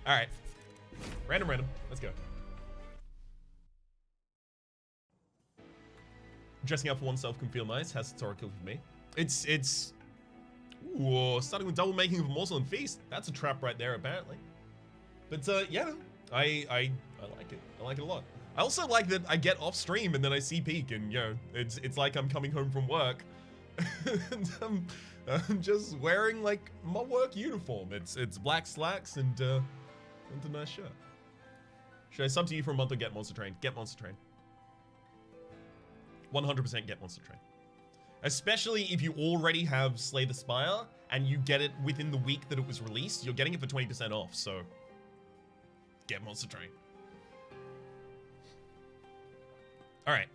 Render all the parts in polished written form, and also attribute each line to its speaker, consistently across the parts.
Speaker 1: All right. Random. Let's go. Dressing up for oneself can feel nice. Has historical for me. It's. Ooh, starting with double making of morsel and feast. That's a trap right there, apparently. But yeah, I like it. I like it a lot. I also like that I get off stream and then I see Peak, and you know, it's like I'm coming home from work, and I'm just wearing like my work uniform. It's black slacks and a nice shirt. Should I sub to you for a month or get Monster Train? Get Monster Train. 100% get Monster Train. Especially if you already have Slay the Spire and you get it within the week that it was released, you're getting it for 20% off, so get Monster Train. Alright.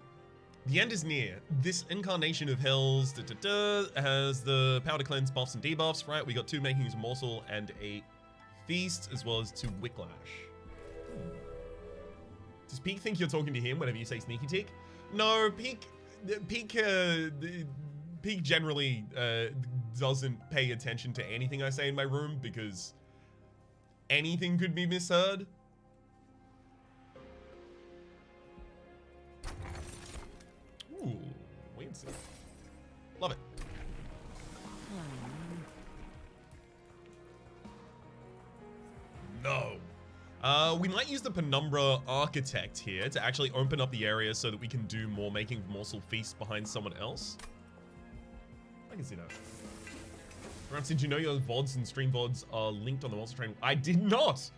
Speaker 1: The end is near. This incarnation of Hell's has the power to cleanse buffs and debuffs, right? We got 2 makings of Morsel and a Feast, as well as 2 Wicklash. Does Peak think you're talking to him whenever you say Sneaky Tick? No, Peak generally doesn't pay attention to anything I say in my room because anything could be misheard. Ooh, weird stuff. Love it. No. We might use the Penumbra Architect here to actually open up the area so that we can do more making Morsel Feast behind someone else. I can see that. Perhaps, did you know your VODs and stream VODs are linked on the Monster Train? I did not!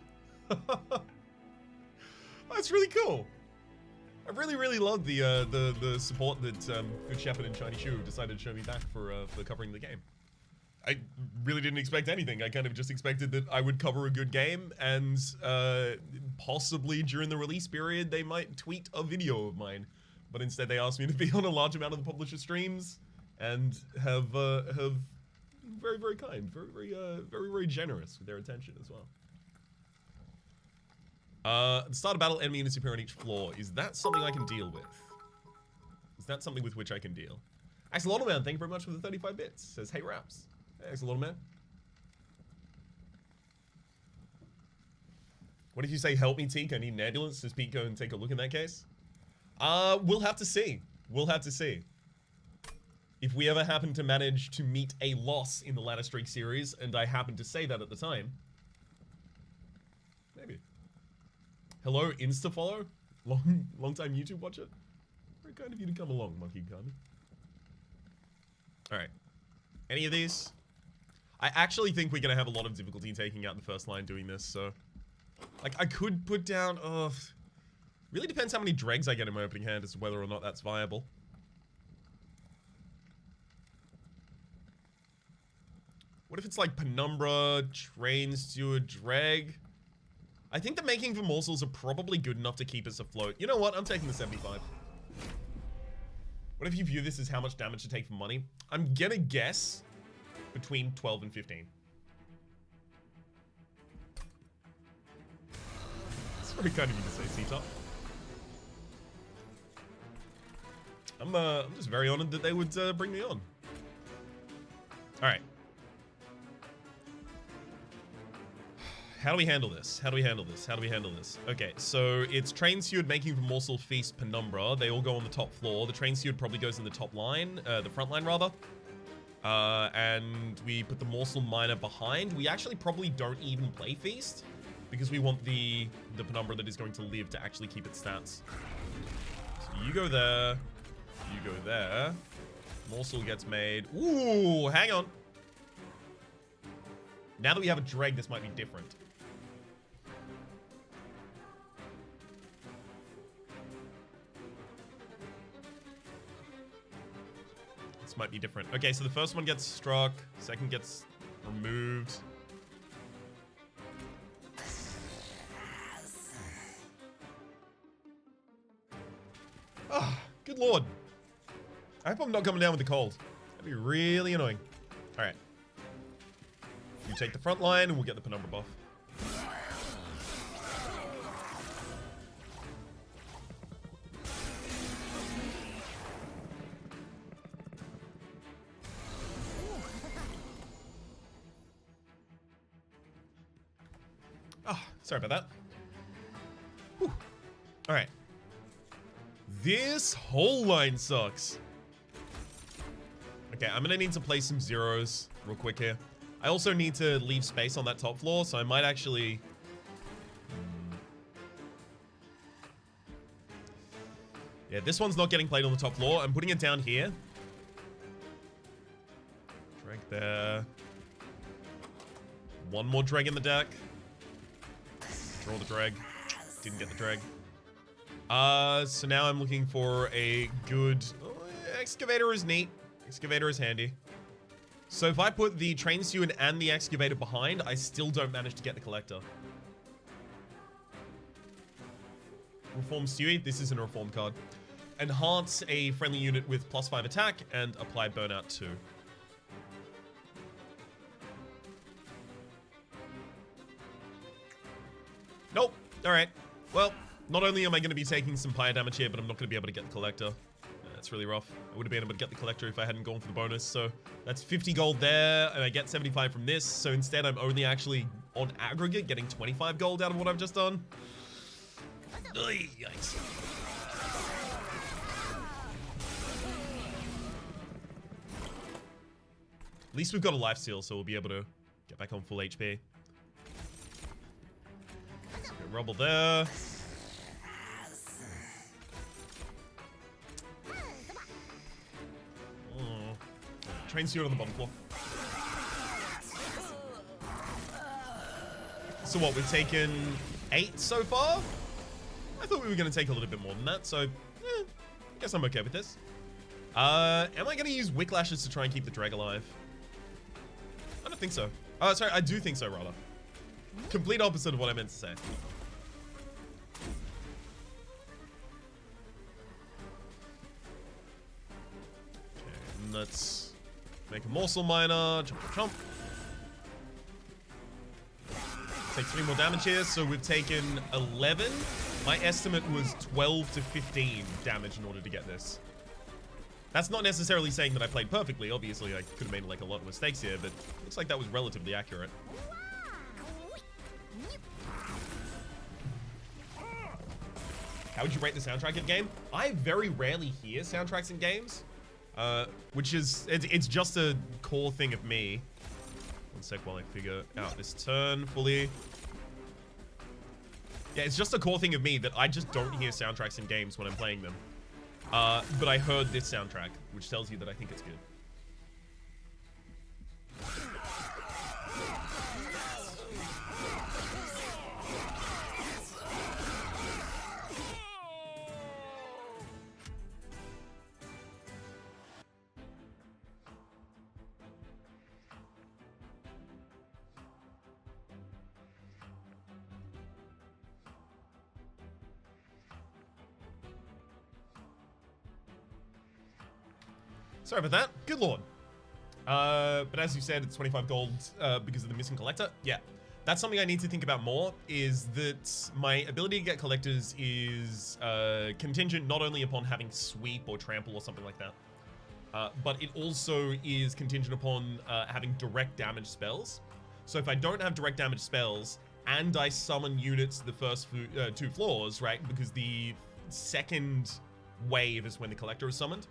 Speaker 1: That's really cool. I really love the support that Good Shepherd and Shiny Shoe decided to show me back for covering the game. I really didn't expect anything. I kind of just expected that I would cover a good game, and possibly during the release period they might tweet a video of mine. But instead they asked me to be on a large amount of the publisher streams, and have very kind, very generous with their attention as well. At the start of battle, enemy units appear on each floor. Is that something I can deal with? Is that something with which I can deal? Axolotl Man, thank you very much for the 35 bits. Says, hey Raps. Hey, Axolotl Man. What if you say, help me, Teak? I need an ambulance. Does Pete go and take a look in that case? We'll have to see. We'll have to see. If we ever happen to manage to meet a loss in the Ladder Streak series, and I happen to say that at the time, maybe. Hello, Insta-follow? Long time YouTube watcher? Very kind of you to come along, Monkey Gun. Alright. Any of these? I actually think we're gonna have a lot of difficulty taking out the first line doing this, so... Like, I could put down... really depends how many dregs I get in my opening hand as to whether or not that's viable. What if it's like Penumbra, Train Steward, Dreg? I think the making for Morsels are probably good enough to keep us afloat. You know what? I'm taking the 75. What if you view this as how much damage to take for money? I'm gonna guess between 12 and 15. It's very kind of you to say, C-Top. I'm just very honored that they would bring me on. Alright. How do we handle this? How do we handle this? How do we handle this? Okay, so it's Train Steward making from Morsel, Feast, Penumbra. They all go on the top floor. The Train Steward probably goes in the top line, the front line rather. And we put the Morsel Miner behind. We actually probably don't even play Feast because we want the Penumbra that is going to live to actually keep its stats. So you go there. You go there. Morsel gets made. Ooh, hang on. Now that we have a Dreg, this might be different. This might be different. Okay, so the first one gets struck. Second gets removed. Ah, good lord. I hope I'm not coming down with the cold. That'd be really annoying. Alright. You take the front line and we'll get the Penumbra buff. Oh, sorry about that. Whew. All right. This whole line sucks. Okay, I'm gonna need to play some zeros real quick here. I also need to leave space on that top floor, so I might actually... Yeah, this one's not getting played on the top floor. I'm putting it down here. Drag there. One more drag in the deck. Draw the drag. Didn't get the drag. So now I'm looking for a good... Oh, excavator is neat. Excavator is handy. So if I put the train steward and the excavator behind, I still don't manage to get the collector. Reform Stewie. This is a reform card. Enhance a friendly unit with +5 attack and apply burnout 2. Nope. Alright. Well, not only am I going to be taking some fire damage here, but I'm not going to be able to get the collector. That's really rough. I would have been able to get the collector if I hadn't gone for the bonus. So that's 50 gold there, and I get 75 from this. So instead, I'm only actually, on aggregate, getting 25 gold out of what I've just done. Yikes. At least we've got a life steal, so we'll be able to get back on full HP. Rubble there. Oh. Train steward on the bottom floor. So what, we've taken 8 so far? I thought we were going to take a little bit more than that, so I guess I'm okay with this. Am I going to use Wicklashes to try and keep the drag alive? I don't think so. Oh, sorry, I do think so, rather. Complete opposite of what I meant to say. Okay, let's make a morsel miner, jump. Take 3 more damage here, so we've taken 11. My estimate was 12 to 15 damage in order to get this. That's not necessarily saying that I played perfectly. Obviously, I could have made like a lot of mistakes here, but looks like that was relatively accurate. How would you rate the soundtrack of the game? I very rarely hear soundtracks in games, which is, it's just a core thing of me. One sec while I figure out this turn fully. Yeah, it's just a core thing of me that I just don't hear soundtracks in games when I'm playing them. But I heard this soundtrack, which tells you that I think it's good. Sorry about that. Good lord. But as you said, it's 25 gold because of the missing collector. Yeah, that's something I need to think about more, is that my ability to get collectors is contingent not only upon having sweep or trample or something like that, but it also is contingent upon having direct damage spells. So if I don't have direct damage spells and I summon units the first 2 floors, right, because the second wave is when the collector is summoned,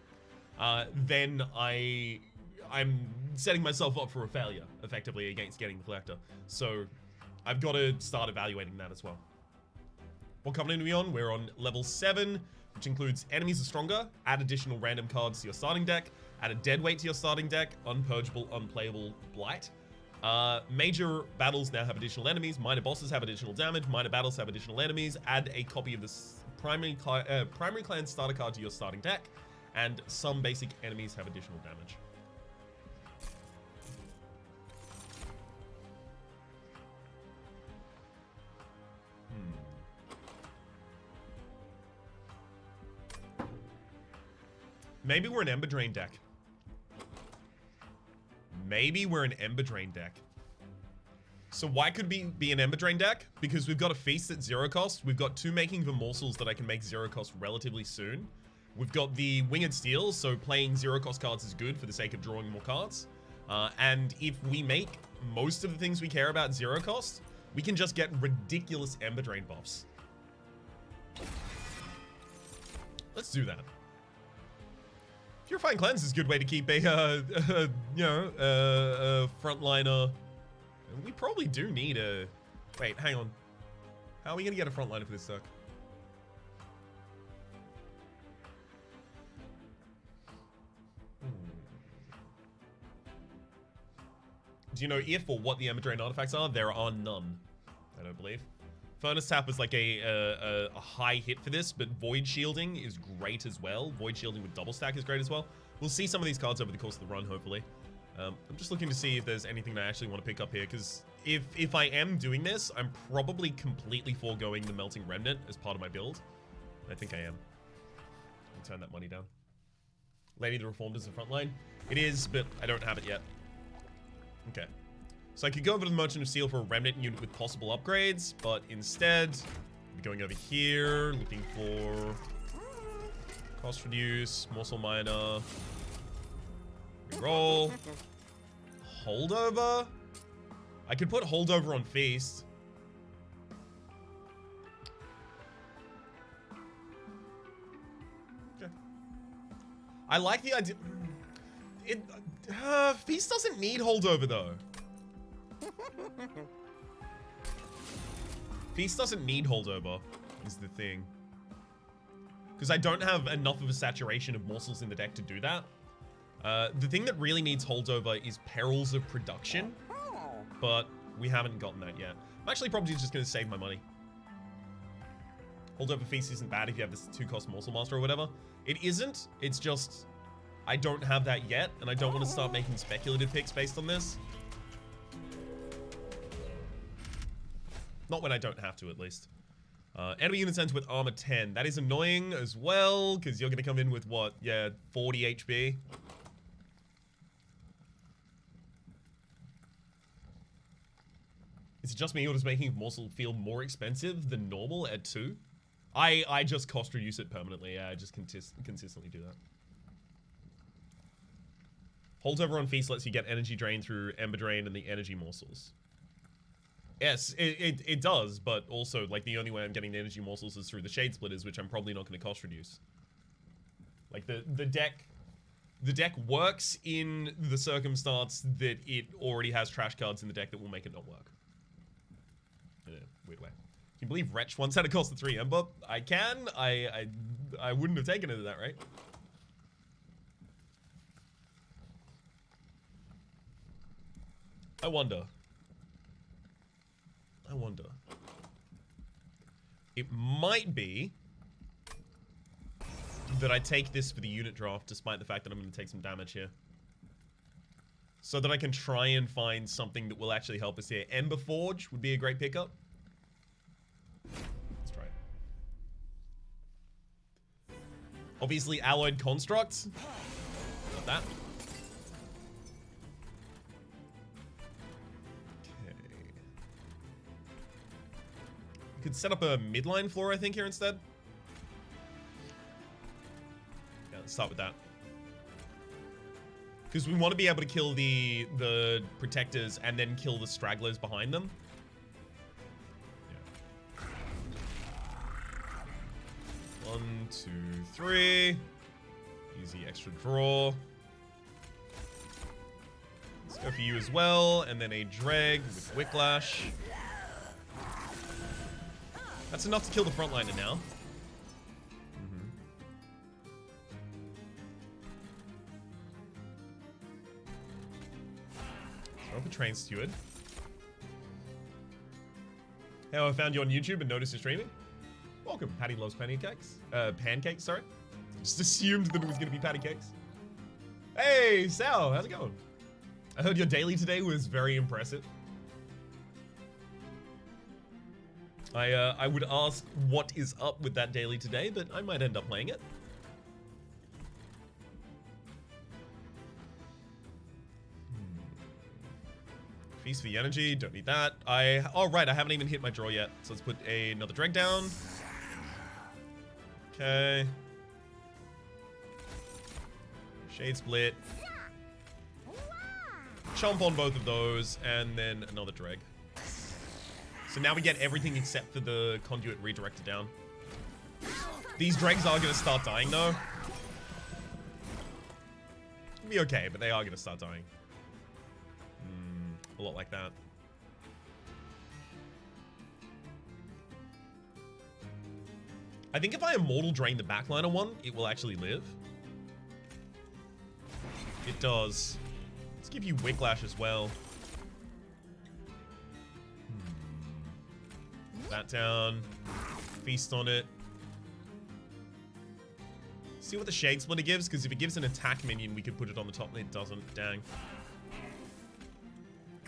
Speaker 1: then I'm setting myself up for a failure, effectively, against getting the collector. So I've got to start evaluating that as well. What covenant are we on? We're on level 7, which includes enemies are stronger, add additional random cards to your starting deck, add a dead weight to your starting deck, unpurgeable, unplayable blight. Major battles now have additional enemies, minor bosses have additional damage, minor battles have additional enemies, add a copy of this primary clan starter card to your starting deck, and some basic enemies have additional damage. Maybe we're an Ember Drain deck. Maybe we're an Ember Drain deck. So why could we be an Ember Drain deck? Because we've got a Feast at 0 cost. We've got 2 Making the Morsels that I can make 0 cost relatively soon. We've got the Winged Steel, so playing 0 cost cards is good for the sake of drawing more cards. And if we make most of the things we care about 0 cost, we can just get ridiculous Ember Drain buffs. Let's do that. Purifying Cleanse is a good way to keep a, frontliner. We probably do need a... Wait, hang on. How are we going to get a frontliner for this suck? Do you know if or what the Ember Drain artifacts are? There are none, I don't believe. Furnace Tap is like a high hit for this, but Void Shielding is great as well. Void Shielding with double stack is great as well. We'll see some of these cards over the course of the run, hopefully. I'm just looking to see if there's anything that I actually want to pick up here, because if I am doing this, I'm probably completely foregoing the Melting Remnant as part of my build. I think I am. I'll turn that money down. Lady the Reformed is the front line. It is, but I don't have it yet. Okay. So I could go over to the Merchant of Steel for a Remnant unit with possible upgrades, but instead, I'm going over here, looking for cost reduce, Morsel Miner, reroll, holdover. I could put holdover on Feast. Okay. I like the idea. Feast doesn't need holdover though. Feast doesn't need holdover, is the thing. Because I don't have enough of a saturation of morsels in the deck to do that. The thing that really needs holdover is Perils of Production, but we haven't gotten that yet. I'm actually probably just going to save my money. Holdover Feast isn't bad if you have this 2-cost Morsel Master or whatever. It isn't, it's just I don't have that yet, and I don't want to start making speculative picks based on this. Not when I don't have to, at least. Enemy units ends with armor 10. That is annoying as well, because you're going to come in with, what? Yeah, 40 HP. Is it just me or does making Morsel feel more expensive than normal at 2? I just cost reduce it permanently. Yeah, I just consistently do that. Holdover on Feast lets you get energy drain through Ember Drain and the energy morsels. Yes, it does, but also, like, the only way I'm getting the energy morsels is through the Shade Splitters, which I'm probably not going to cost reduce. Like, the deck works in the circumstance that it already has trash cards in the deck that will make it not work. In a weird way. Can you believe Wretch once had to cost the 3 Ember? I can. I wouldn't have taken it at that rate. I wonder. It might be that I take this for the unit draft, despite the fact that I'm going to take some damage here. So that I can try and find something that will actually help us here. Ember Forge would be a great pickup. Let's try it. Obviously, Alloyed Construct. Not that. We could set up a midline floor, I think, here instead. Yeah, let's start with that. Because we want to be able to kill the protectors and then kill the stragglers behind them. Yeah. 1, 2, 3. Easy extra draw. Let's go for you as well. And then a Dreg with Wicklash. That's enough to kill the frontliner now. Throw up a Train Steward. Hey, I found you on YouTube and noticed you're streaming. Welcome. Patty loves pancakes. Pancakes, sorry. Just assumed that it was going to be patty cakes. Hey, Sal, how's it going? I heard your daily today was very impressive. I would ask what is up with that daily today, but I might end up playing it. Feast for the energy, don't need that. Oh right, I haven't even hit my draw yet. So let's put another Dreg down. Okay. Shade Split. Chomp on both of those, and then another Dreg. So now we get everything except for the conduit redirected down. These dregs are going to start dying, though. It'll be okay, but they are going to start dying. A lot like that. I think if I Immortal Drain the backliner one, it will actually live. It does. Let's give you Whiplash as well. That down. Feast on it. See what the Shade Splitter gives, because if it gives an attack minion, we could put it on the top. It doesn't. Dang.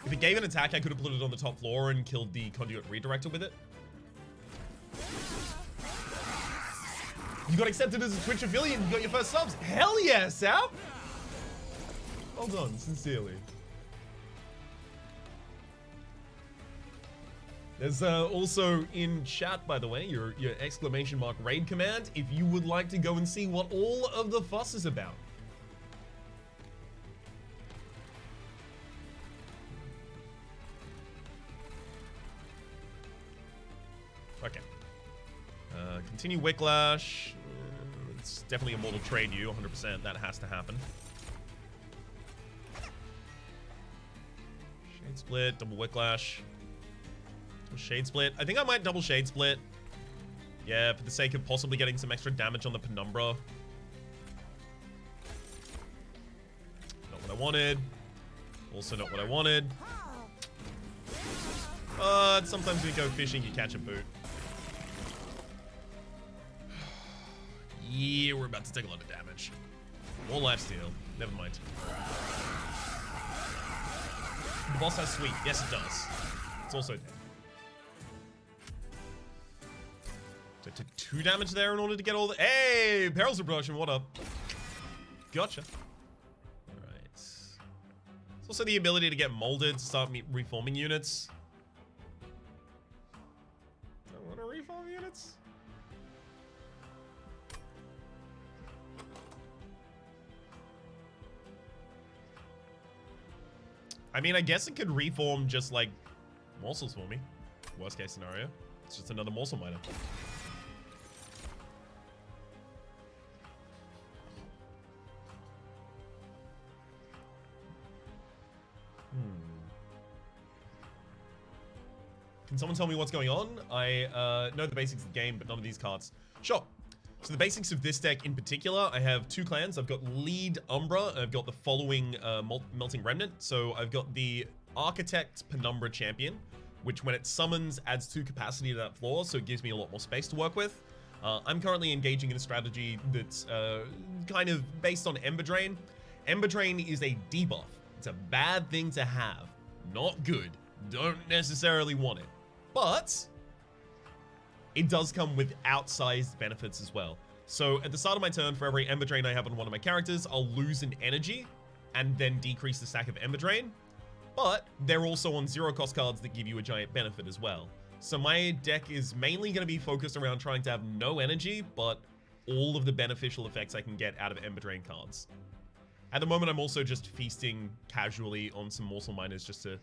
Speaker 1: If it gave an attack, I could have put it on the top floor and killed the Conduit Redirector with it. You got accepted as a Twitch affiliate and you got your first subs. Hell yeah, Sal! Well done, sincerely. There's also in chat, by the way, your exclamation mark raid command if you would like to go and see what all of the fuss is about. Okay. Continue Whiplash. It's definitely a mortal trade you, 100%. That has to happen. Shade Split, double Whiplash. Shade Split. I think I might double Shade Split. Yeah, for the sake of possibly getting some extra damage on the Penumbra. Not what I wanted. Also not what I wanted. But sometimes when you go fishing, you catch a boot. Yeah, we're about to take a lot of damage. More lifesteal. Never mind. The boss has sweep. Yes, it does. It's also dead. So I took 2 damage there in order to get all the... Hey! Perils of Production, what up? Gotcha. Alright. There's also the ability to get molded to start reforming units. I want to reform units. I mean, I guess it could reform just like Morsels for me. Worst case scenario. It's just another Morsel miner. Can someone tell me what's going on? I know the basics of the game, but none of these cards. Sure. So the basics of this deck in particular, I have 2 clans. I've got Lead Umbra, and I've got the following Melting Remnant. So I've got the Architect Penumbra Champion, which when it summons adds 2 capacity to that floor, so it gives me a lot more space to work with. I'm currently engaging in a strategy that's kind of based on Ember Drain. Ember Drain is a debuff. It's a bad thing to have. Not good. Don't necessarily want it. But it does come with outsized benefits as well. So at the start of my turn, for every Ember Drain I have on one of my characters, I'll lose an energy and then decrease the stack of Ember Drain. But they're also on 0-cost cards that give you a giant benefit as well. So my deck is mainly going to be focused around trying to have no energy, but all of the beneficial effects I can get out of Ember Drain cards. At the moment, I'm also just feasting casually on some Morsel Miners just to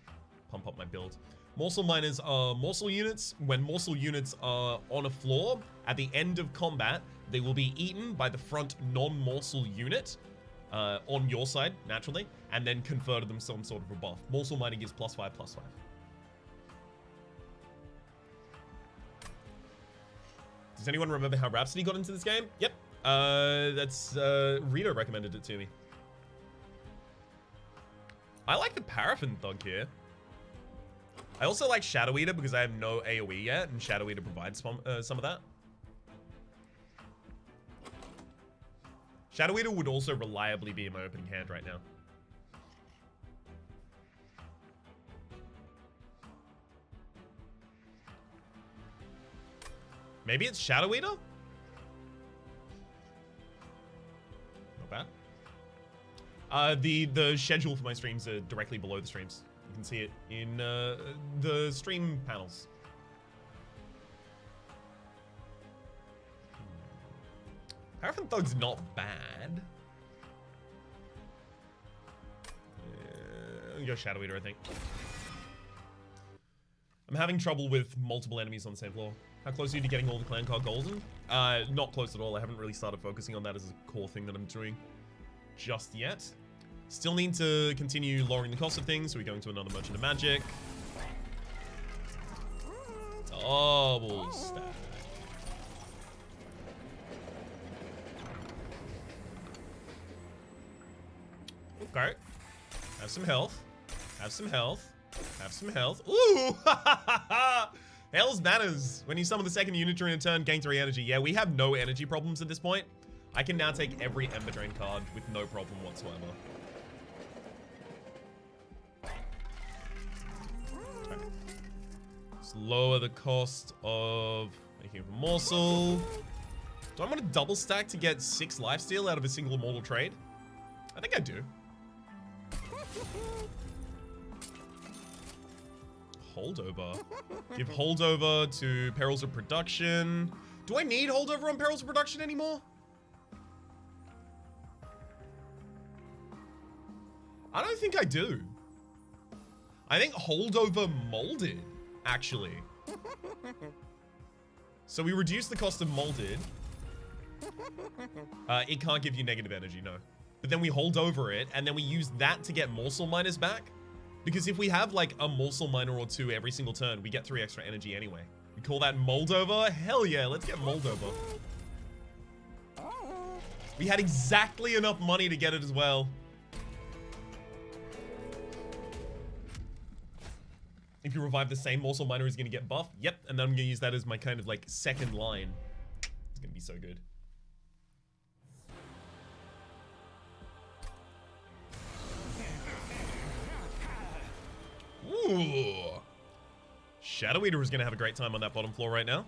Speaker 1: pump up my build. Morsel Miners are Morsel units. When Morsel units are on a floor, at the end of combat, they will be eaten by the front non-Morsel unit on your side, naturally, and then converted them some sort of a buff. Morsel Miner gives +5/+5. Does anyone remember how Rhapsody got into this game? Yep. That's Rito recommended it to me. I like the Paraffin Thug here. I also like Shadow Eater because I have no AoE yet, and Shadow Eater provides some of that. Shadow Eater would also reliably be in my opening hand right now. Maybe it's Shadow Eater? Not bad. The schedule for my streams are directly below the streams. You can see it in the stream panels. Paraffin Thug's not bad. I'll go Shadow Eater, I think. I'm having trouble with multiple enemies on the same floor. How close are you to getting all the clan car golden? Not close at all. I haven't really started focusing on that as a core thing that I'm doing just yet. Still need to continue lowering the cost of things, so we're going to another Merchant of Magic. Double stack. Okay. Have some health. Have some health. Have some health. Ooh! Hell's Banners. When you summon the second unit during a turn, gain 3 energy. Yeah, we have no energy problems at this point. I can now take every Ember Drain card with no problem whatsoever. Okay. Let's lower the cost of making a morsel. Do I want to double stack to get 6 lifesteal out of a single immortal trade? I think I do. Holdover. Give holdover to Perils of Production. Do I need holdover on Perils of Production anymore? I don't think I do. I think holdover molded, actually. So we reduce the cost of molded. It can't give you negative energy, no. But then we hold over it, and then we use that to get morsel miners back. Because if we have like a morsel miner or 2 every single turn, we get 3 extra energy anyway. We call that moldover? Hell yeah, let's get moldover. We had exactly enough money to get it as well. If you revive the same morsel miner, he's gonna get buffed. Yep, and then I'm gonna use that as my kind of like second line. It's gonna be so good. Ooh. Shadow Eater is going to have a great time on that bottom floor right now.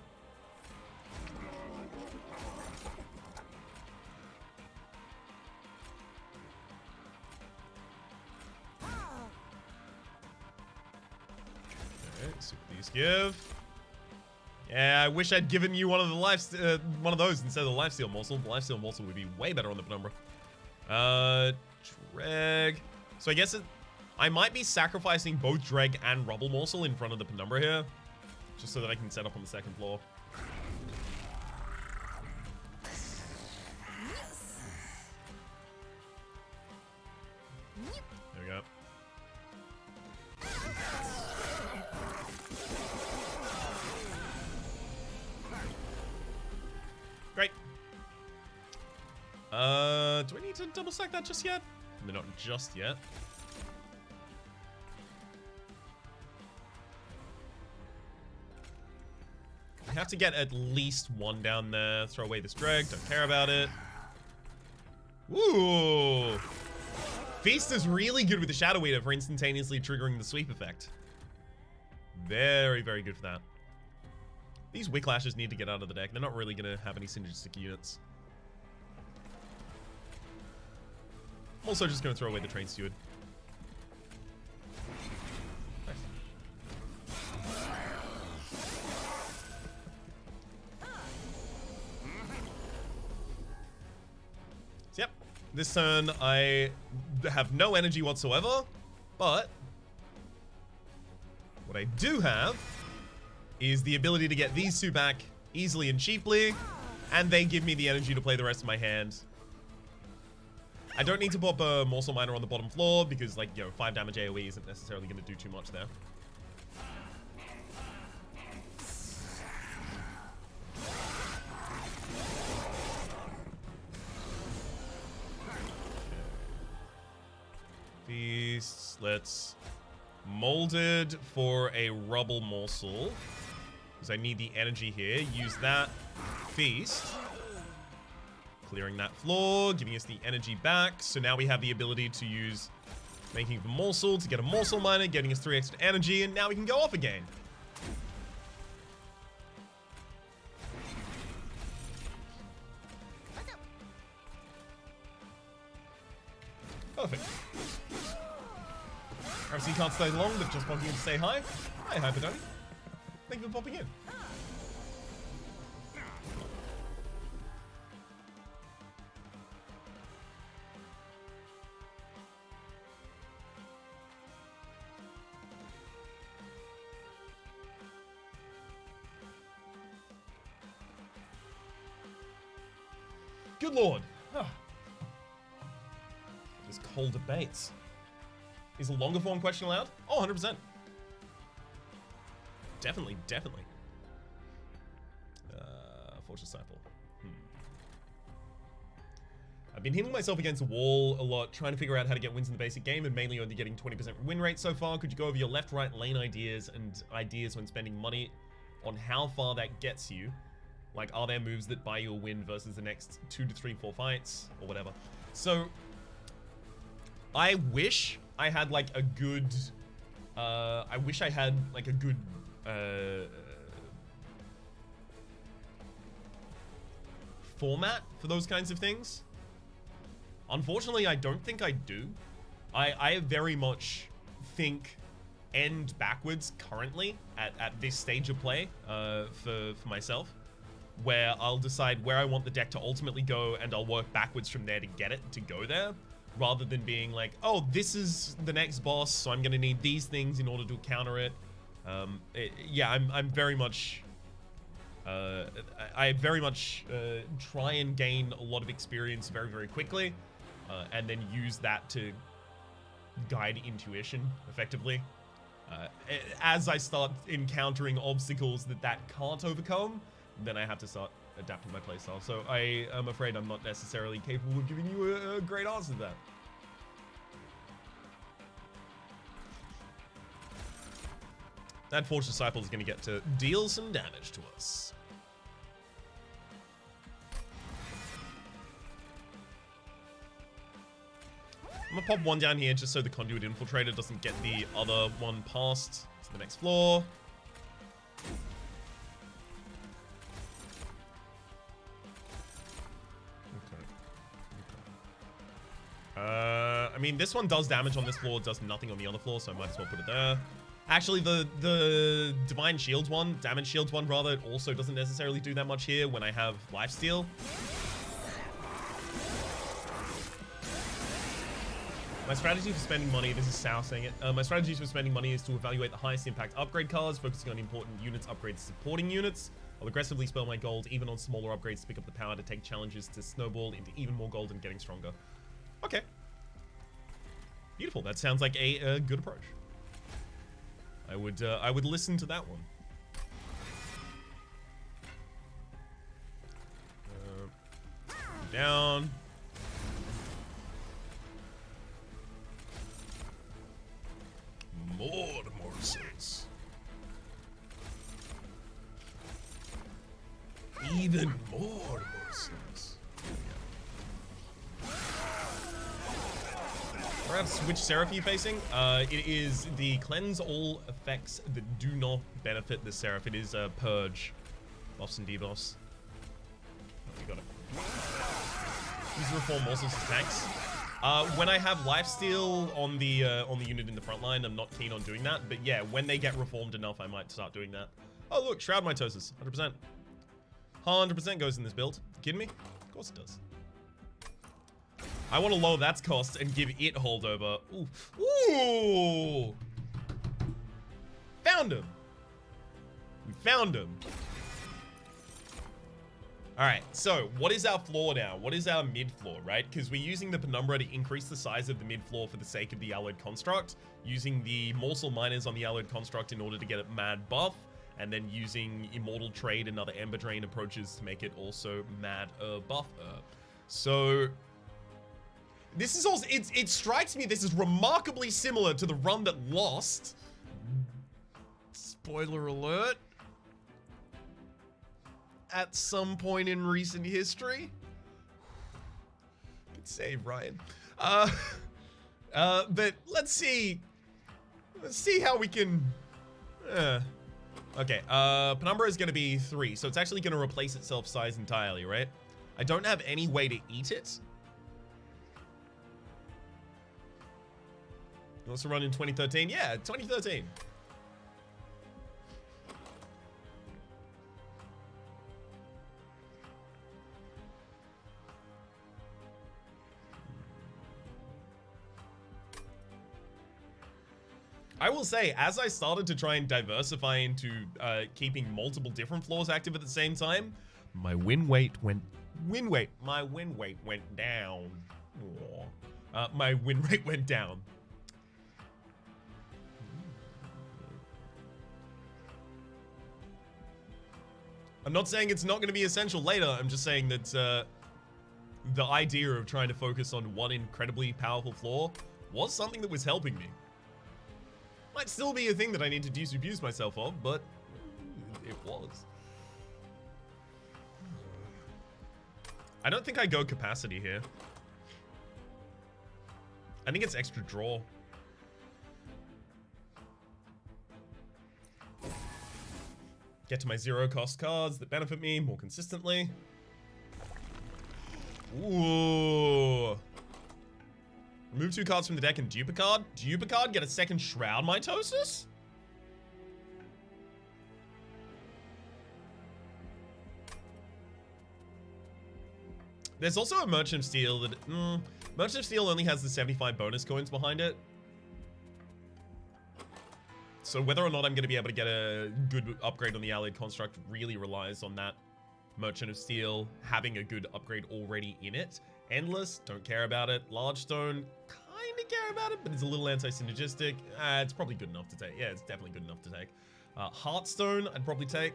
Speaker 1: Okay, so these give. Yeah, I wish I'd given you one of the one of those instead of the lifesteal morsel. The lifesteal morsel would be way better on the penumbra. Dreg. So I guess I might be sacrificing both Dreg and Rubble Morsel in front of the penumbra here, just so that I can set up on the second floor. There we go. Great. Do I need to double stack that just yet? No, not just yet. We have to get at least 1 down there. Throw away this drag. Don't care about it. Ooh. Feast is really good with the Shadow Eater for instantaneously triggering the sweep effect. Very, very good for that. These Wicklashes need to get out of the deck. They're not really going to have any synergistic units. I'm also just going to throw away the Train Steward. Yep, this turn I have no energy whatsoever, but what I do have is the ability to get these 2 back easily and cheaply, and they give me the energy to play the rest of my hand. I don't need to pop a Morsel Miner on the bottom floor because, like, you know, 5 damage AoE isn't necessarily going to do too much there. Feasts. Let's molded for a Rubble Morsel because I need the energy here. Use that. Feast. Clearing that floor, giving us the energy back. So now we have the ability to use making the morsel to get a morsel miner, getting us 3 extra energy, and now we can go off again. Perfect. Rhapsody can't stay long, but just popping in to say hi. Hi, Hyperdoni. Thank you for popping in. Good lord. Just cold debates. Is a longer form question allowed? Oh, 100%. Definitely, definitely. Forge Disciple. I've been hitting myself against a wall a lot, trying to figure out how to get wins in the basic game, and mainly only getting 20% win rate so far. Could you go over your left-right lane ideas and ideas when spending money on how far that gets you? Like, are there moves that buy you a win versus the next 2 to 3, 4 fights, or whatever? So, I wish I had, like, a good... I wish I had, like, a good... format for those kinds of things. Unfortunately, I don't think I do. I very much think end backwards currently at this stage of play for myself, where I'll decide where I want the deck to ultimately go and I'll work backwards from there to get it to go there, rather than being like, oh, this is the next boss, so I'm gonna need these things in order to counter it. Yeah, I'm very much... I very much try and gain a lot of experience very, very quickly, and then use that to guide intuition effectively. As I start encountering obstacles that can't overcome, then I have to start adapting my playstyle. So I am afraid I'm not necessarily capable of giving you a great answer to that. That Forge Disciple is going to get to deal some damage to us. I'm gonna pop one down here just so the Conduit Infiltrator doesn't get the other one past to the next floor. Okay. I mean, this one does damage on this floor, does nothing on the other floor, so I might as well put it there. Actually, the Divine Shields one, Damage Shields one rather, it also doesn't necessarily do that much here when I have Lifesteal. My strategy for spending money, this is Sal saying it, my strategy for spending money is to evaluate the highest impact upgrade cards, focusing on important units, upgrades supporting units. I'll aggressively spend my gold, even on smaller upgrades, to pick up the power to take challenges to snowball into even more gold and getting stronger. Okay. Beautiful, that sounds like a good approach. I would listen to that one. Down. More Morsels. Even more Morsels. Perhaps which Seraph are you facing? It is the cleanse all effects that do not benefit the Seraph. It is purge buffs and debuffs. Oh, you got it. Use reform Morsels attacks. When I have lifesteal on the unit in the front line, I'm not keen on doing that. But yeah, when they get reformed enough, I might start doing that. Oh look, Shroud Mitosis, 100%. 100% goes in this build. You kidding me? Of course it does. I want to lower that cost and give it holdover. Ooh. Ooh. Found him. We found him. All right, so what is our floor now? What is our mid floor, right? Because we're using the Penumbra to increase the size of the mid floor for the sake of the alloyed construct, using the Morsel Miners on the alloyed construct in order to get it mad buff, and then using Immortal Trade and other Ember Drain approaches to make it also mad buff. So this is also, it strikes me this is remarkably similar to the run that lost. Spoiler alert. At some point in recent history. Good save, Ryan. But let's see how we can, okay, Penumbra is gonna be 3, so it's actually gonna replace itself size entirely, right? I don't have any way to eat it. It was run in 2013? Yeah, 2013. I will say, as I started to try and diversify into keeping multiple different floors active at the same time, My win weight went down. My win rate went down. I'm not saying it's not going to be essential later. I'm just saying that the idea of trying to focus on one incredibly powerful flaw was something that was helping me. Might still be a thing that I need to disabuse myself of, but it was. I don't think I go capacity here. I think it's extra draw. Get to my zero cost cards that benefit me more consistently. Ooh. Remove 2 cards from the deck and dupe a card. Dupe a card, get a second Shroud Mitosis? There's also a Merchant of Steel that... Merchant of Steel only has the 75 bonus coins behind it. So whether or not I'm going to be able to get a good upgrade on the Allied Construct really relies on that Merchant of Steel having a good upgrade already in it. Endless, don't care about it. Large Stone, kind of care about it, but it's a little anti-synergistic. It's probably good enough to take. Yeah, it's definitely good enough to take. Heartstone, I'd probably take.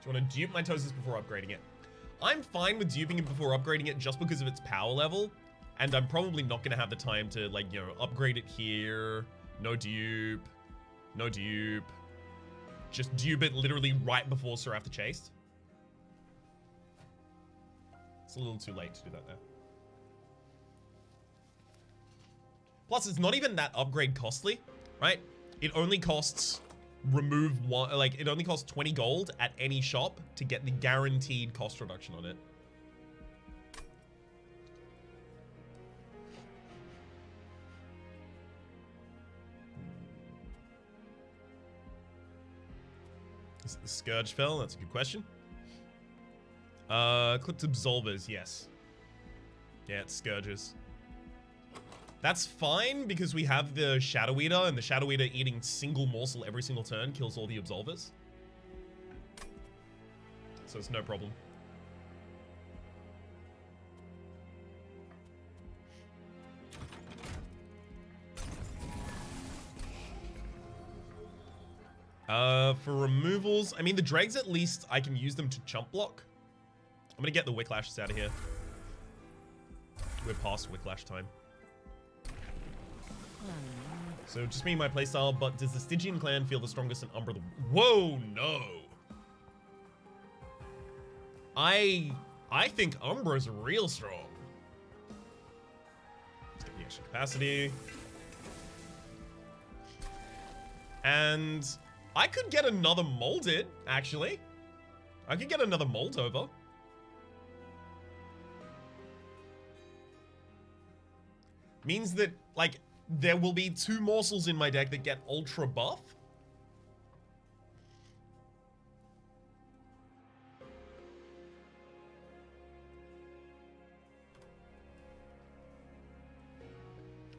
Speaker 1: Do you want to dupe Mitosis before upgrading it? I'm fine with duping it before upgrading it just because of its power level. And I'm probably not going to have the time to, like, you know, upgrade it here. No dupe. No dupe. Just dupe it literally right before Seraph the Chased. It's a little too late to do that now. Plus, it's not even that upgrade costly, right? It only costs remove one, like, it only costs 20 gold at any shop to get the guaranteed cost reduction on it. Is it the Scourge fell? That's a good question. Clipped Absolvers, yes. Yeah, it's Scourges. That's fine because we have the Shadow Eater, and the Shadow Eater eating single morsel every single turn kills all the Absolvers. So it's no problem. For removals, I mean, the dregs, at least I can use them to chump block. I'm gonna get the Wicklashes out of here. We're past Wicklash time. So just me and my playstyle, but does the Stygian clan feel the strongest in Umbra? Whoa, no. I think Umbra's real strong. Let's get the extra capacity. And I could get another molded, actually. I could get another mold over. Means that, like, there will be 2 morsels in my deck that get ultra buff.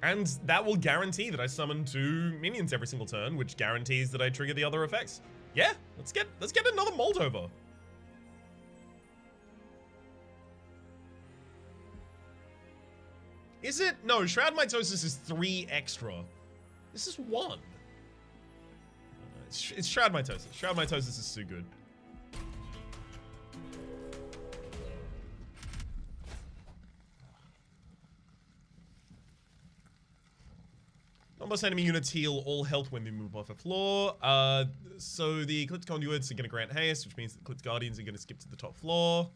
Speaker 1: And that will guarantee that I summon 2 minions every single turn, which guarantees that I trigger the other effects. Yeah, let's get another mold over. Is it? No, Shroud Mitosis is 3 extra. This is 1. It's Shroud Mitosis. Shroud Mitosis is so good. Non-boss enemy units heal all health when they move off a floor. So the Eclipse Conduits are going to grant haste, which means the Eclipse Guardians are going to skip to the top floor.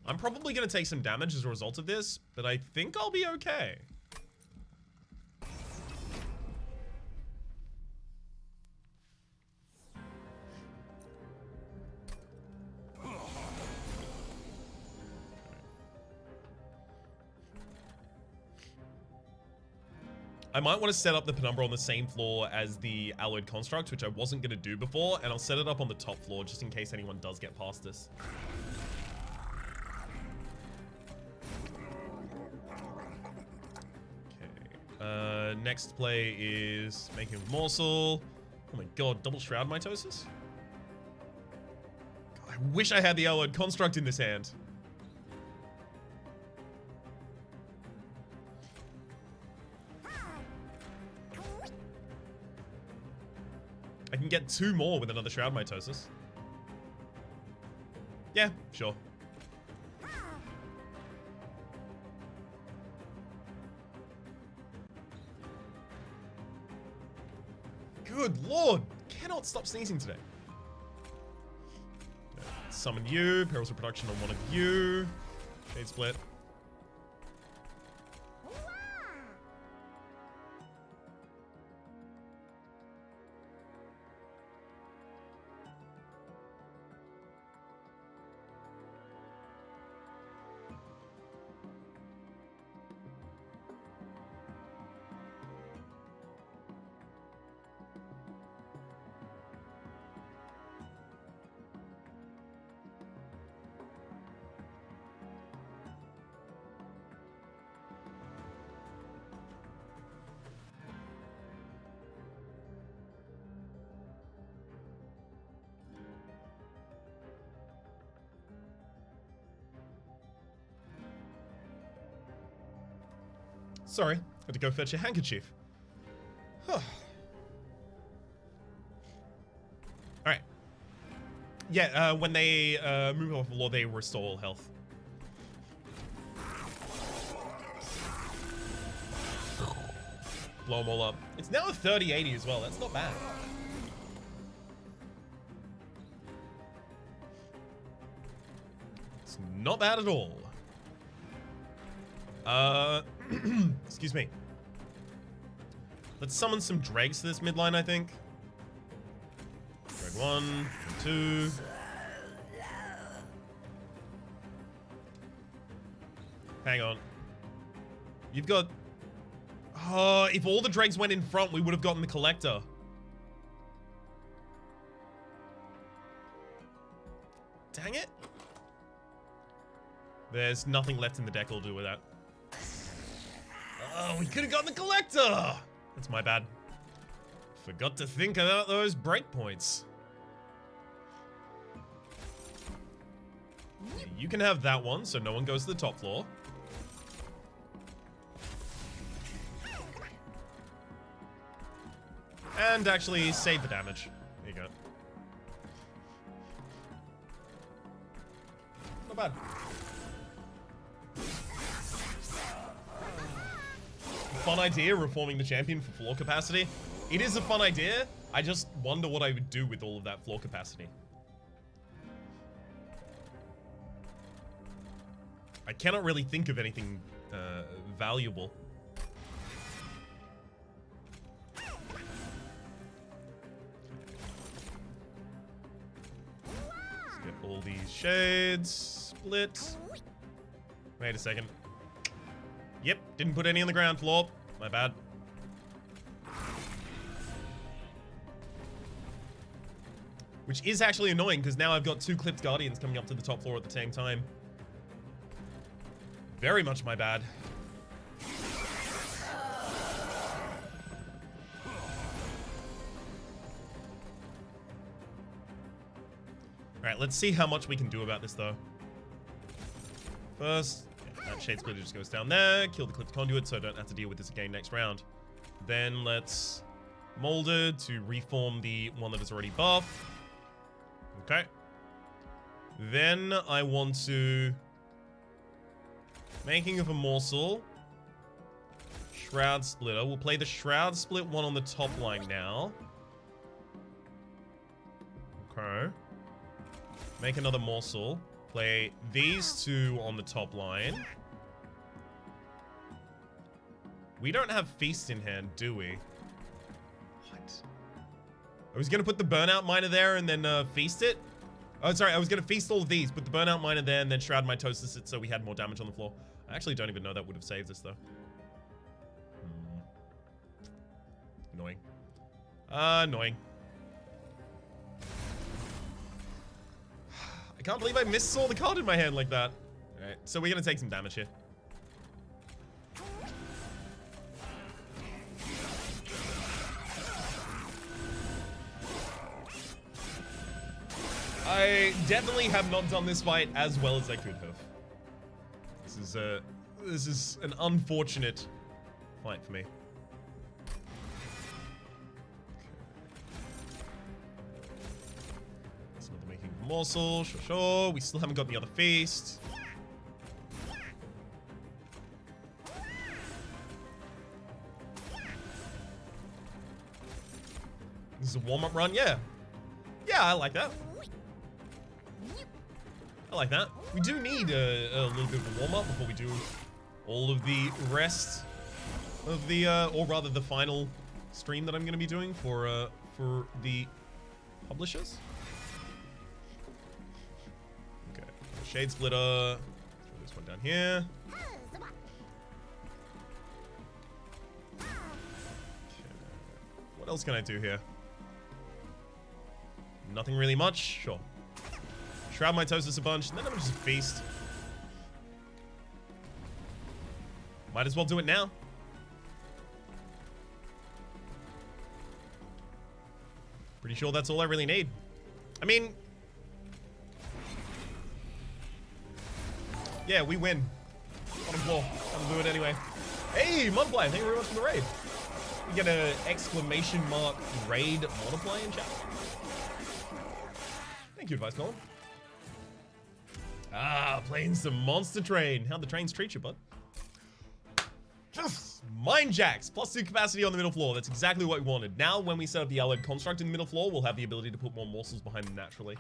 Speaker 1: I'm probably going to take some damage as a result of this, but I think I'll be okay. I might want to set up the Penumbra on the same floor as the Alloyed Construct, which I wasn't going to do before, and I'll set it up on the top floor just in case anyone does get past this. Okay. Next play is making a Morsel. Oh my god, double shroud mitosis? God, I wish I had the alloyed construct in this hand. I can get 2 more with another shroud mitosis. Yeah, sure. Good lord! Cannot stop sneezing today. Summon you. Perils of production on one of you. Shade split. Sorry, had to go fetch a handkerchief. Alright. Yeah, when they move off the law, they restore all health. Blow them all up. It's now a 30-80 as well, that's not bad. It's not bad at all. Excuse me. Let's summon some dregs to this midline, I think. Dreg 1, 2. Hang on. You've got... Oh, if all the dregs went in front, we would have gotten the collector. Dang it. There's nothing left in the deck I'll do with that. Oh, we could have gotten the collector! That's my bad. Forgot to think about those breakpoints. You can have that one, so no one goes to the top floor. And actually save the damage. There you go. Not bad. Fun idea, reforming the champion for floor capacity. It is a fun idea. I just wonder what I would do with all of that floor capacity. I cannot really think of anything valuable. Let's get all these shades. Split. Wait a second. Yep, didn't put any on the ground floor. My bad. Which is actually annoying, because now I've got 2 clipped guardians coming up to the top floor at the same time. Very much my bad. Alright, let's see how much we can do about this, though. First... that shade splitter just goes down there. Kill the clipped conduit so I don't have to deal with this again next round. Then let's mold it to reform the one that is already buffed. Okay. Then I want to... making of a morsel. Shroud splitter. We'll play the shroud split one on the top line now. Okay. Make another morsel. Play these 2 on the top line. We don't have Feast in hand, do we? What? I was going to put the Burnout Miner there and then Feast it. Oh, sorry. I was going to Feast all of these, put the Burnout Miner there and then Shroud Mitosis it so we had more damage on the floor. I actually don't even know that would have saved us, though. Annoying. Annoying. I can't believe I missaw the card in my hand like that. Alright, so we're going to take some damage here. I definitely have not done this fight as well as I could have. This is an unfortunate fight for me. That's another making of morsel, sure. We still haven't got the other feast. This is a warm-up run, yeah. Yeah, I like that. I like that. We do need a little bit of a warm-up before we do all of the rest of the, or rather the final stream that I'm going to be doing for the publishers. Okay, Shade Splitter. Throw this one down here. Okay. What else can I do here? Nothing really much. Sure. Shroud Mitosis a bunch, and then I'm gonna just feast. Might as well do it now. Pretty sure that's all I really need. I mean, yeah, we win. Bottom floor. I'll do it anyway. Hey, Multiply, thank you very much for the raid. We get an exclamation mark raid multiply in chat. Thank you, Advice Colin. Ah, playing some Monster Train. How'd the trains treat you, bud? Mine Jacks, +2 capacity on the middle floor. That's exactly what we wanted. Now, when we set up the alloyed construct in the middle floor, we'll have the ability to put more morsels behind them naturally.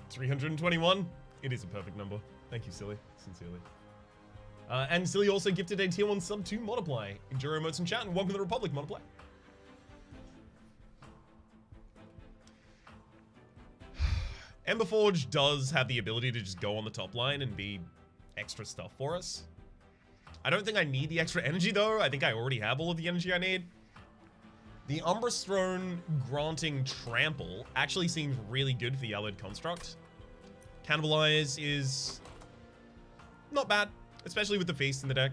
Speaker 1: 321. It is a perfect number. Thank you, Silly. Sincerely. And Silly also gifted a tier 1 sub to Multiply. Enduro emotes in chat, and welcome to the Republic, Multiply. Emberforge does have the ability to just go on the top line and be extra stuff for us. I don't think I need the extra energy, though. I think I already have all of the energy I need. The Umbra Throne granting Trample actually seems really good for the Allied Construct. Cannibalize is not bad, especially with the Feast in the deck.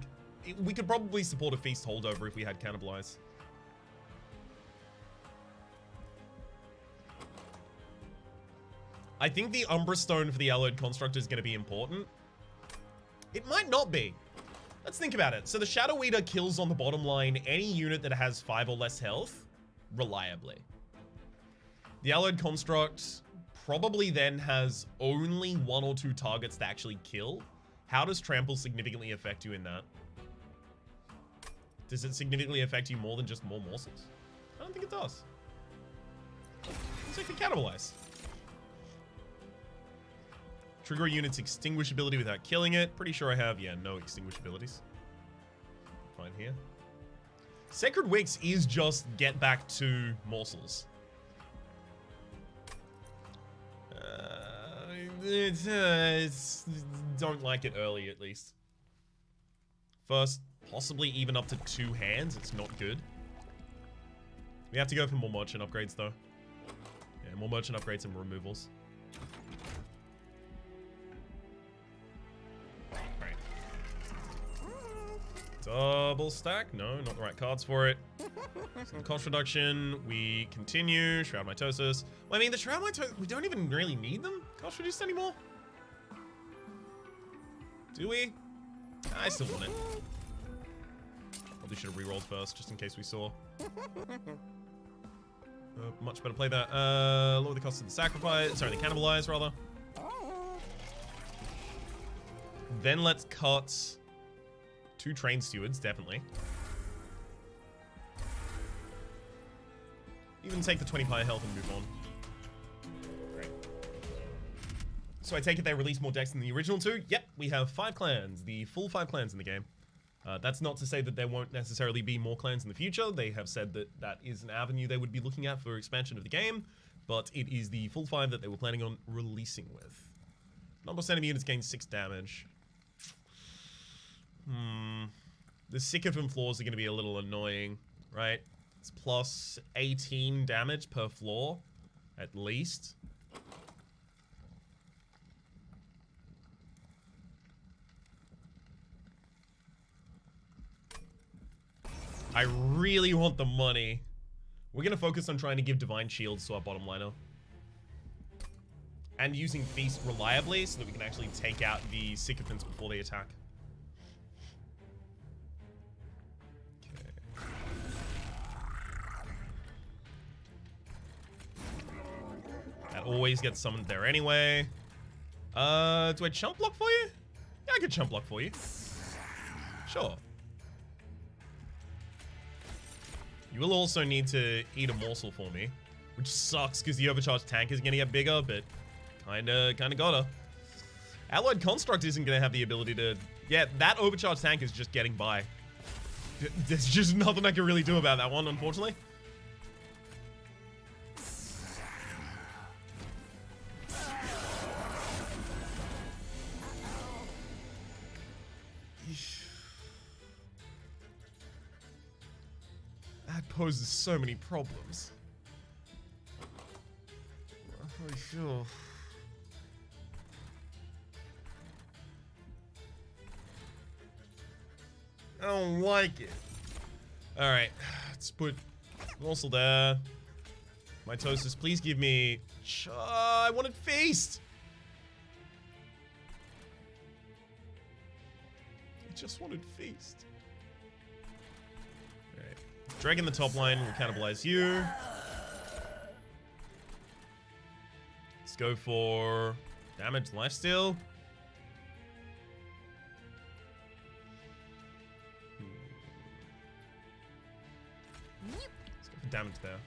Speaker 1: We could probably support a Feast holdover if we had Cannibalize. I think the Umbra Stone for the Allied Construct is going to be important. It might not be. Let's think about it. So the Shadow Eater kills on the bottom line any unit that has 5 or less health reliably. The Allied Construct probably then has only 1 or 2 targets to actually kill. How does Trample significantly affect you in that? Does it significantly affect you more than just more morsels? I don't think it does. Let's take the Cannibalize. Trigger a unit's extinguish ability without killing it. Pretty sure I have, yeah, no extinguish abilities. Fine here. Sacred Wicks is just get back to morsels. Don't like it early, at least. First, possibly even up to 2 hands. It's not good. We have to go for more merchant upgrades, though. Yeah, more merchant upgrades and removals. Double stack? No, not the right cards for it. Some cost reduction. We continue. Shroud Mitosis. Well, I mean, the Shroud Mitosis, we don't even really need them. Cost reduced anymore? Do we? I still want it. Probably should have re-rolled first, just in case we saw. Much better play that. Lower the cost of the sacrifice. Sorry, the cannibalize, rather. Then let's cut 2 train stewards, definitely. Even take the 20 higher health and move on. Great. So I take it they release more decks than the original 2? Yep, we have 5 clans, the full 5 clans in the game. That's not to say that there won't necessarily be more clans in the future. They have said that that is an avenue they would be looking at for expansion of the game, but it is the full 5 that they were planning on releasing with. Number of enemy units gain 6 damage. The sycophant floors are going to be a little annoying, right? It's plus 18 damage per floor, at least. I really want the money. We're going to focus on trying to give divine shields to our bottom liner. And using feast reliably so that we can actually take out the sycophants before they attack. Okay. That always gets summoned there anyway. Do I chump block for you? Yeah, I could chump block for you. Sure. You will also need to eat a morsel for me, which sucks because the overcharged tank is going to get bigger, but kinda gotta. Alloyed Construct isn't going to have the ability to... Yeah, that overcharged tank is just getting by. There's just nothing I can really do about that one, unfortunately. That poses so many problems. Oh, sure. I don't like it. Alright, let's put Morsel there. Mitosis, please give me... I wanted Feast! I just wanted Feast. Alright. Drag in the top line, will cannibalize you. Let's go for damage, lifesteal. Let's go for damage there.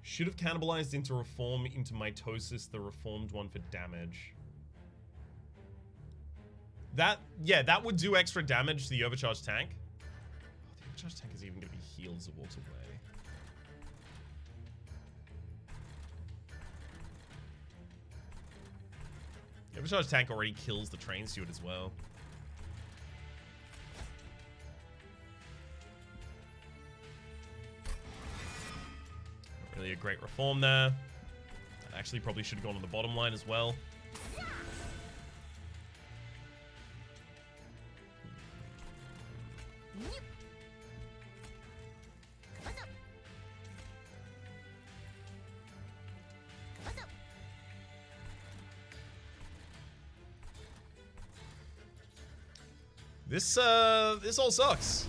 Speaker 1: Should have cannibalized into Reform into Mitosis, the reformed one for damage. Yeah, that would do extra damage to the overcharged tank. Oh, the overcharged tank is even going to be healed as it walks away. The overcharged tank already kills the train steward as well. Not really a great reform there. That actually probably should have gone on the bottom line as well. This all sucks.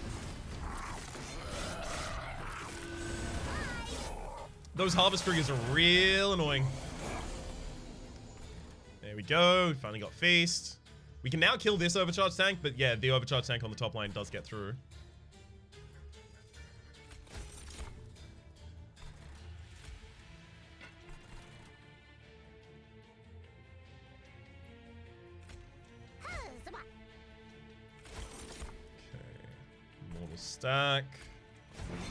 Speaker 1: Those harvest triggers are real annoying. There we go. We finally got Feast. We can now kill this overcharged tank, but yeah, the overcharged tank on the top line does get through. Stack.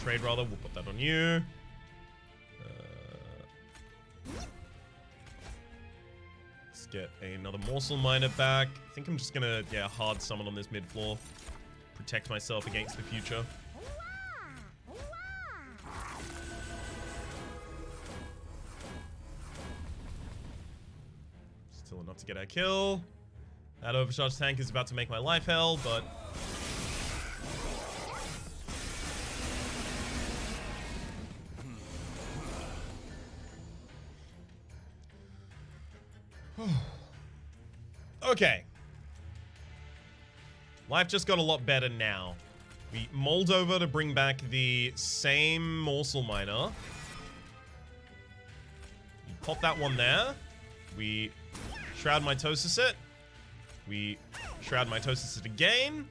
Speaker 1: Trade rather, we'll put that on you. Let's get another morsel miner back. I think I'm just gonna, yeah, hard summon on this mid floor. Protect myself against the future. Still enough to get our kill. That overcharged tank is about to make my life hell, but... Okay. Life just got a lot better now. We mold over to bring back the same morsel miner. We pop that one there. We shroud mitosis it. We shroud mitosis it again.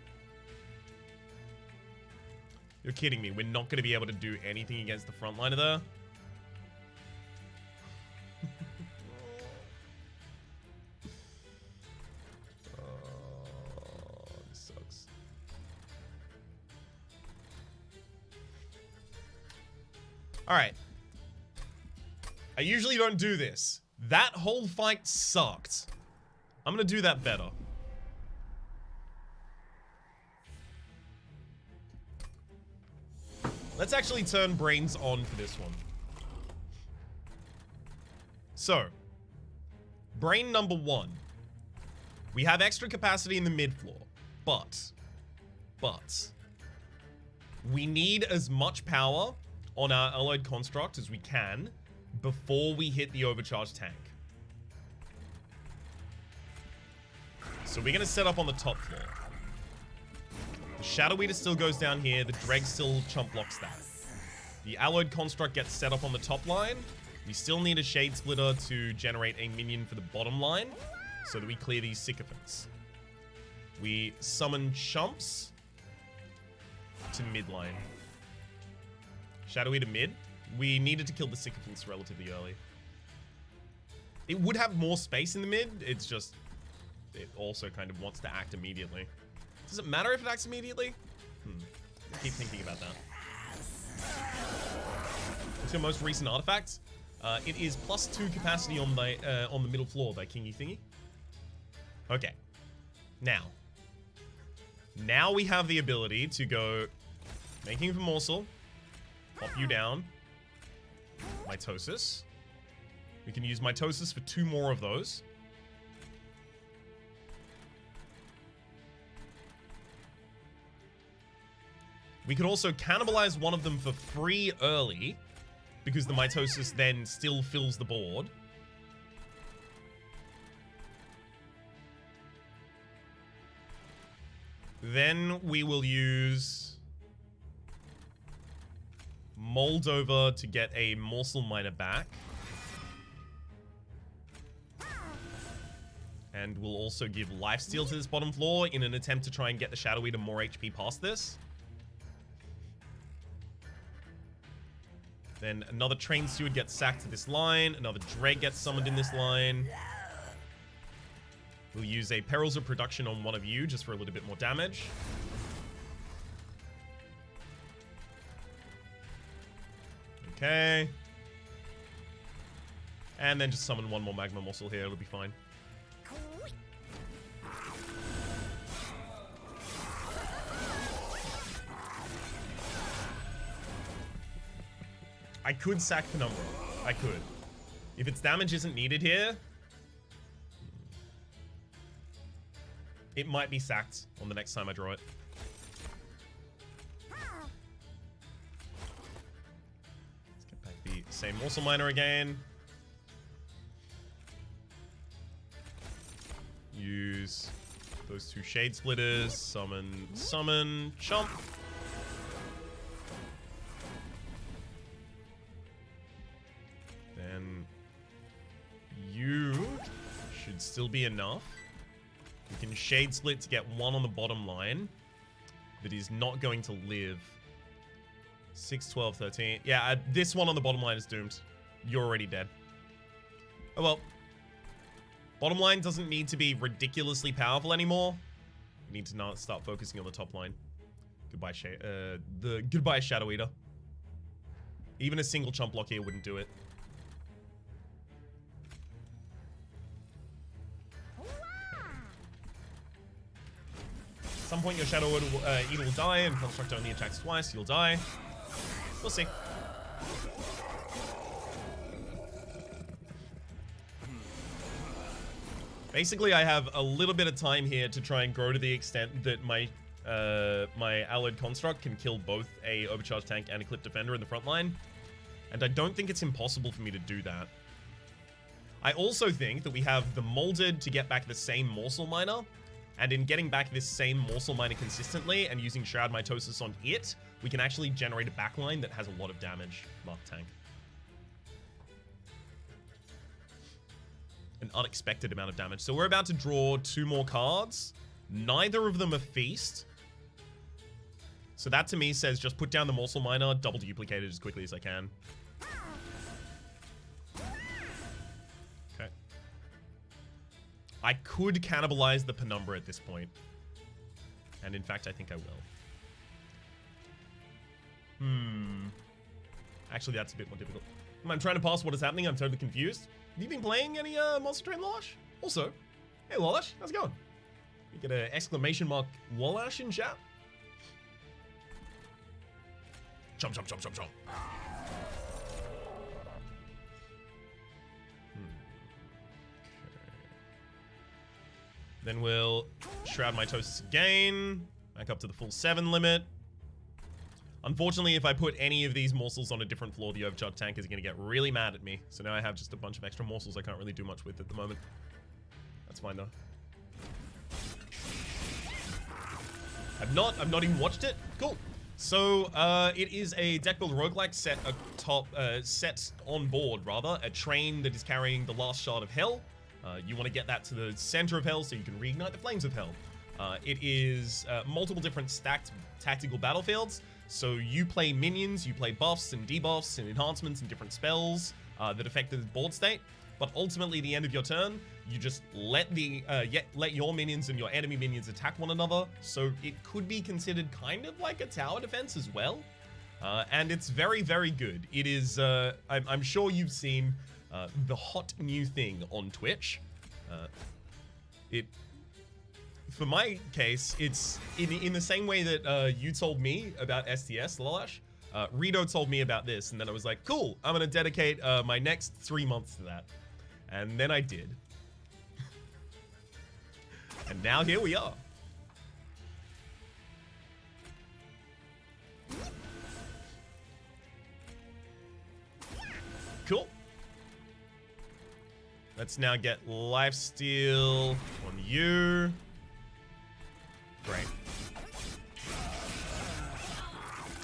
Speaker 1: You're kidding me. We're not going to be able to do anything against the frontliner there. Alright. I usually don't do this. That whole fight sucked. I'm gonna do that better. Let's actually turn brains on for this one. So, brain number 1. We have extra capacity in the mid floor, but we need as much power on our alloyed construct as we can before we hit the overcharged tank. So we're gonna set up on the top floor. The Shadow Eater still goes down here, the Dreg still chump blocks that. The alloyed construct gets set up on the top line. We still need a Shade Splitter to generate a minion for the bottom line so that we clear these sycophants. We summon chumps to midline. Shadow Eater mid. We needed to kill the sycophants relatively early. It would have more space in the mid. It's just, it also kind of wants to act immediately. Does it matter if it acts immediately? Keep thinking about that. What's your most recent artifact? It is +2 capacity on the middle floor by Kingy Thingy. Okay. Now we have the ability to go making for Morsel, pop you down, Mitosis. We can use Mitosis for 2 more of those. We could also cannibalize one of them for free early, because the Mitosis then still fills the board. Then we will use Moldover to get a Morsel Miner back. And we'll also give Lifesteal to this bottom floor in an attempt to try and get the Shadow Eater more HP past this. Then another Train Steward gets sacked to this line. Another Dreg gets summoned in this line. We'll use a Perils of Production on one of you just for a little bit more damage. Okay. And then just summon one more Magma Morsel here. It'll be fine. I could sack Penumbra. I could. If its damage isn't needed here, it might be sacked on the next time I draw it. Let's get back the same Morsel Miner again. Use those 2 Shade Splitters. Summon, chump. Then you should still be enough. We can Shade Split to get 1 on the bottom line that is not going to live. 6, 12, 13. Yeah, this one on the bottom line is doomed. You're already dead. Oh well. Bottom line doesn't need to be ridiculously powerful anymore. We need to now start focusing on the top line. Goodbye, goodbye Shadow Eater. Even a single chump block here wouldn't do it. At some point your Shadow Eater will die, and Construct only attacks twice, you'll die. We'll see. Basically, I have a little bit of time here to try and grow to the extent that my my alloyed construct can kill both a overcharged tank and a clip defender in the front line. And I don't think it's impossible for me to do that. I also think that we have the molded to get back the same Morsel Miner. And in getting back this same Morsel Miner consistently and using Shroud Mitosis on it, we can actually generate a backline that has a lot of damage. Mark tank. An unexpected amount of damage. So we're about to draw 2 more cards. Neither of them are Feast. So that to me says just put down the Morsel Miner, double duplicate it as quickly as I can. Okay. I could cannibalize the Penumbra at this point. And in fact, I think I will. Actually, that's a bit more difficult. I'm trying to pass what is happening. I'm totally confused. Have you been playing any Monster Train Lolash? Also, hey Lolash, how's it going? You get an exclamation mark Lolash in chat? Chomp, chomp, chomp, chomp, chomp. Then we'll Shroud Mitosis again. Back up to the full 7 limit. Unfortunately, if I put any of these morsels on a different floor, the overcharge tank is going to get really mad at me. So now I have just a bunch of extra morsels I can't really do much with at the moment. That's fine though. I've not even watched it. Cool. So it is a deck build roguelike set set on board rather, a train that is carrying the last shard of hell. You want to get that to the center of hell so you can reignite the flames of hell. It is multiple different stacked tactical battlefields. So you play minions, you play buffs and debuffs and enhancements and different spells that affect the board state. But ultimately, at the end of your turn, you just let your minions and your enemy minions attack one another. So it could be considered kind of like a tower defense as well. And it's very, very good. It is, I'm sure you've seen the hot new thing on Twitch. For my case, it's in the same way that you told me about STS, Lalash. Rito told me about this, and then I was like, cool, I'm going to dedicate my next 3 months to that. And then I did. And now here we are. Cool. Let's now get lifesteal on you. Great.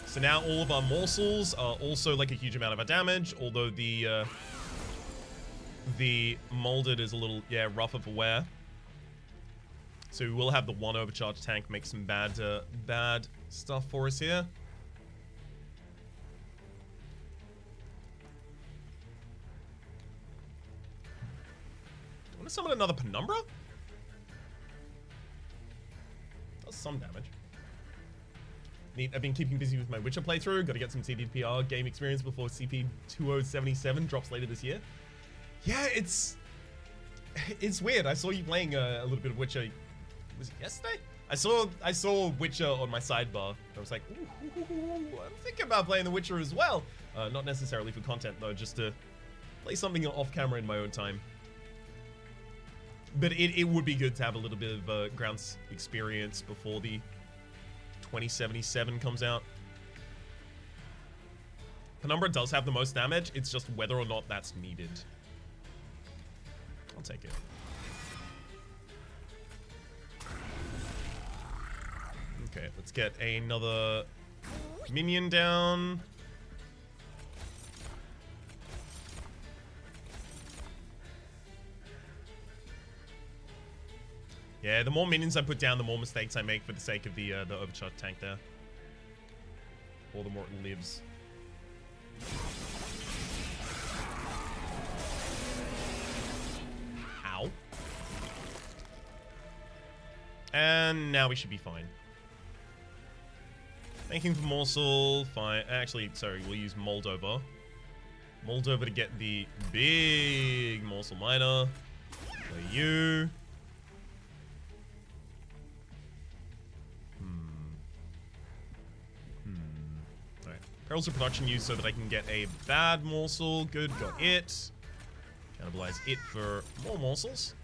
Speaker 1: So now all of our morsels are also like a huge amount of our damage, although the molded is a little, yeah, rougher for wear. So we will have the one overcharge tank make some bad stuff for us here. I want to summon another Penumbra? Does some damage. Neat. I've been keeping busy with my Witcher playthrough. Got to get some CDPR game experience before CP 2077 drops later this year. Yeah, it's weird. I saw you playing a little bit of Witcher. Was it yesterday? I saw Witcher on my sidebar. I was like, ooh, I'm thinking about playing the Witcher as well. Not necessarily for content though, just to play something off camera in my own time. But it would be good to have a little bit of grounds experience before the 2077 comes out. Penumbra does have the most damage. It's just whether or not that's needed. I'll take it. Okay, let's get another minion down. Yeah, the more minions I put down, the more mistakes I make for the sake of the overcharge tank there. Or the more it lives. Ow. And now we should be fine. Making for Morsel, fine. Actually, sorry, we'll use Moldover. Moldover to get the big Morsel Miner. For you. Alright. Perils of production used so that I can get a bad morsel. Good, got it. Cannibalize it for more morsels.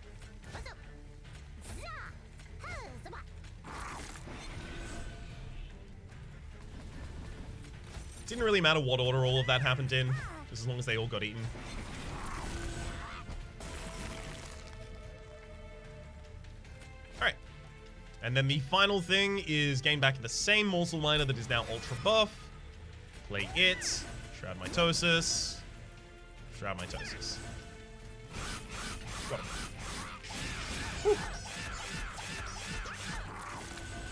Speaker 1: Didn't really matter what order all of that happened in, just as long as they all got eaten. Alright. And then the final thing is getting back the same morsel miner that is now ultra buff. Play it. Shroud Mitosis. Shroud Mitosis. Got him. Whew.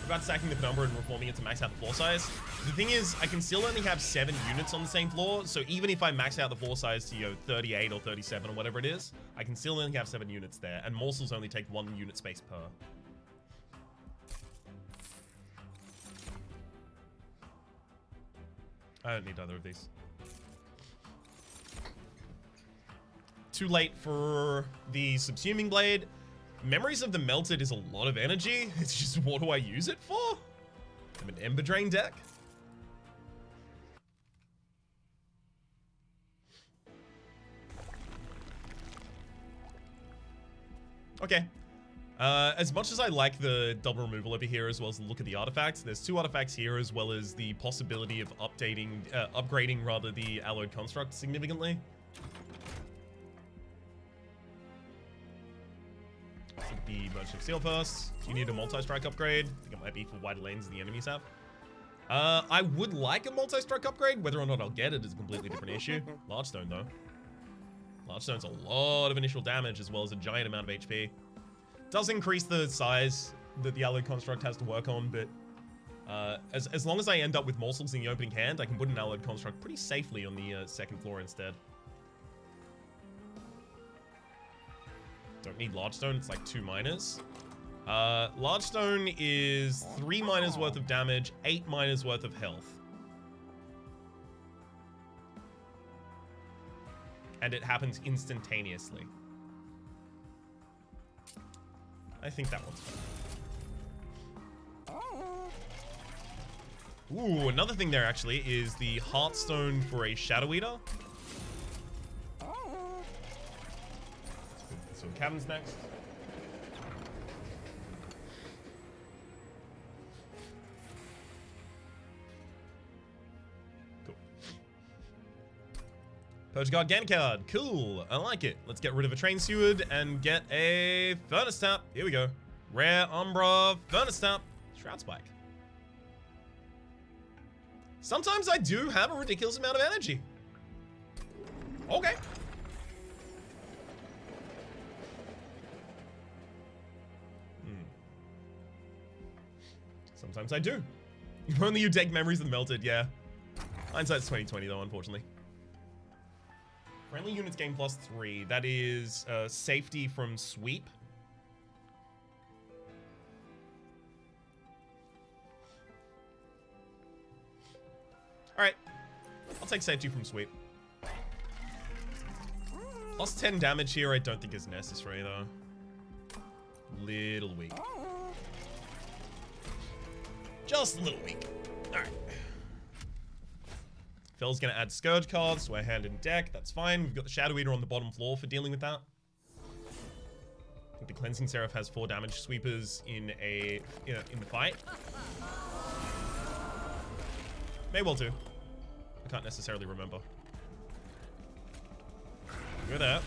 Speaker 1: About stacking the Penumbra and reforming it to max out the floor size. The thing is, I can still only have 7 units on the same floor, so even if I max out the floor size to, 38 or 37 or whatever it is, I can still only have 7 units there, and morsels only take 1 unit space per. I don't need either of these. Too late for the Subsuming Blade. Memories of the Melted is a lot of energy. It's just, what do I use it for? I'm an Ember Drain deck. Okay. As much as I like the double removal over here, as well as the look of the artifacts, there's 2 artifacts here, as well as the possibility of upgrading rather the alloyed construct significantly. Take the Merchant of Steel first. You need a multi-strike upgrade. I think it might be for wider lanes the enemies have. I would like a multi-strike upgrade. Whether or not I'll get it is a completely different issue. Large Stone, though. Large Stone's a lot of initial damage, as well as a giant amount of HP. Does increase the size that the alloyed construct has to work on, but as long as I end up with Morsels in the opening hand, I can put an alloyed construct pretty safely on the second floor instead. Don't need Large Stone, it's like 2 minors. Large Stone is 3 minors worth of damage, 8 minors worth of health. And it happens instantaneously. I think that one's fine. Ooh, another thing there actually is the Heartstone for a Shadow Eater. So cabin's next. Cool. Purge Guard Gan card. Cool. I like it. Let's get rid of a Train Steward and get a Furnace Tap. Here we go. Rare Umbra Furnace Tap. Shroud Spike. Sometimes I do have a ridiculous amount of energy. Okay. Sometimes I do. If only you take memories that melted, yeah. Hindsight's 2020 though, unfortunately. Friendly units gain +3. That is safety from sweep. Alright. I'll take safety from sweep. +10 damage here I don't think is necessary though. Little weak. Just a little weak. Alright. Phil's gonna add Scourge cards to our hand and deck. That's fine. We've got the Shadow Eater on the bottom floor for dealing with that. I think the Cleansing Seraph has 4 damage sweepers in the fight. May well do. I can't necessarily remember. Go there.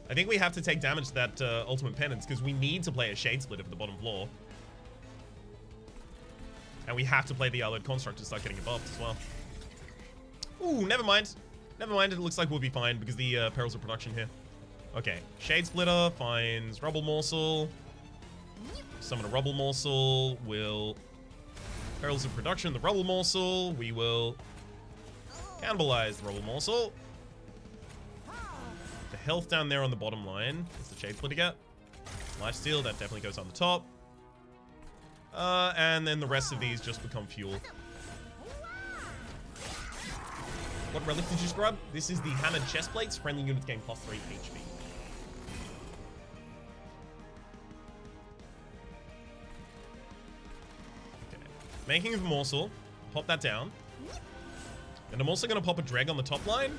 Speaker 1: I think we have to take damage to that Ultimate Penance because we need to play a Shade Splitter for the bottom floor. And we have to play the Alloyed Construct to start getting it buffed as well. Ooh, never mind. Never mind, it looks like we'll be fine because the Perils of Production here. Okay, Shade Splitter finds Rubble Morsel. Summon a Rubble Morsel. Will Perils of Production the Rubble Morsel. We will cannibalize the Rubble Morsel. The health down there on the bottom line is the Shade Splitter get. Lifesteal, that definitely goes on the top. And then the rest of these just become fuel. What relic did you scrub? This is the Hammered Chestplates. Friendly units gain +3 HP. Okay. Making of a Morsel. Pop that down. And I'm also going to pop a Dreg on the top line.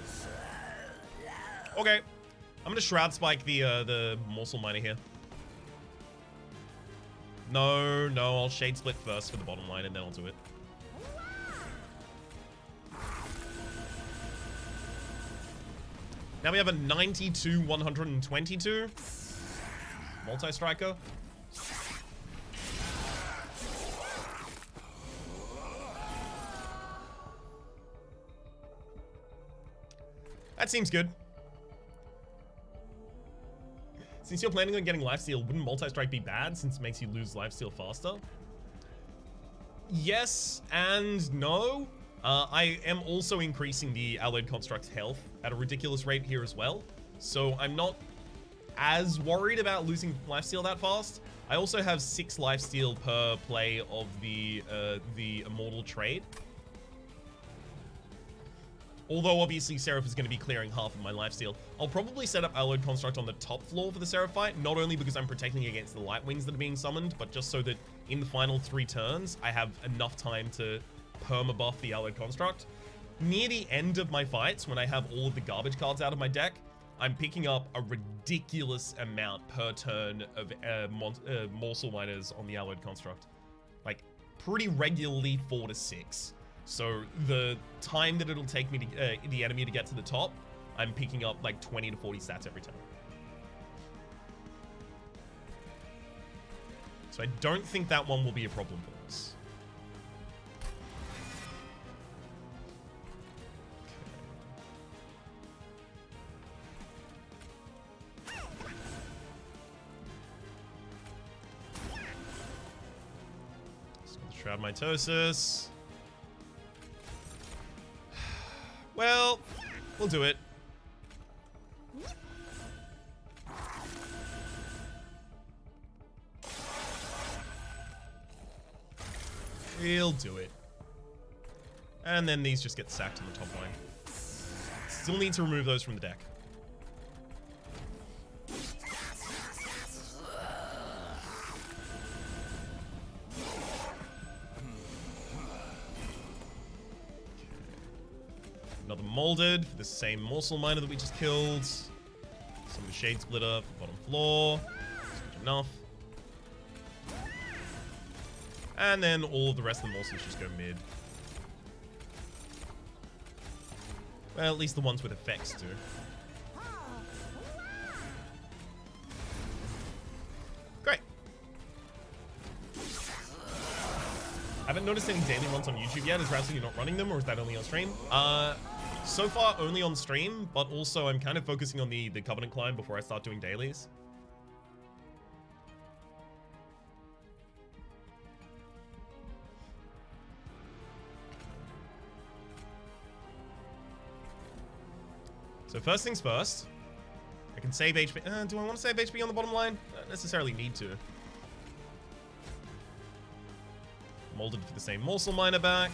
Speaker 1: Okay. I'm going to Shroud Spike the Morsel Miner here. No, I'll Shade Split first for the bottom line and then I'll do it. Now we have a 92, 122. Multi-striker. That seems good. Since you're planning on getting lifesteal, wouldn't multi-strike be bad since it makes you lose lifesteal faster? Yes and no. I am also increasing the Alloyed Construct's health at a ridiculous rate here as well. So I'm not as worried about losing lifesteal that fast. I also have 6 lifesteal per play of the Immortal Trade. Although obviously Seraph is going to be clearing half of my lifesteal. I'll probably set up Alloyed Construct on the top floor for the Seraph fight, not only because I'm protecting against the light wings that are being summoned, but just so that in the final 3 turns, I have enough time to perma-buff the Alloyed Construct. near the end of my fights, when I have all of the garbage cards out of my deck, I'm picking up a ridiculous amount per turn of Morsel Miners on the Alloyed Construct. Like, pretty regularly 4 to 6. So the time that it'll take me to the enemy to get to the top, I'm picking up like 20 to 40 stats every time. So I don't think that one will be a problem for us. Shroud Mitosis. Well, we'll do it. We'll do it. And then these just get sacked on the top line. Still need to remove those from the deck. Another molded for the same morsel miner that we just killed. Some of the shade splitter for bottom floor. That's good enough. And then all of the rest of the morsels just go mid. Well, at least the ones with effects do. Great. I haven't noticed any daily ones on YouTube yet. Is Rhapsody not running them, or is that only on stream? So far, only on stream, but also I'm kind of focusing on the Covenant climb before I start doing dailies. So first things first, I can save HP. Do I want to save HP on the bottom line? Don't necessarily need to. Molded for the same morsel miner back.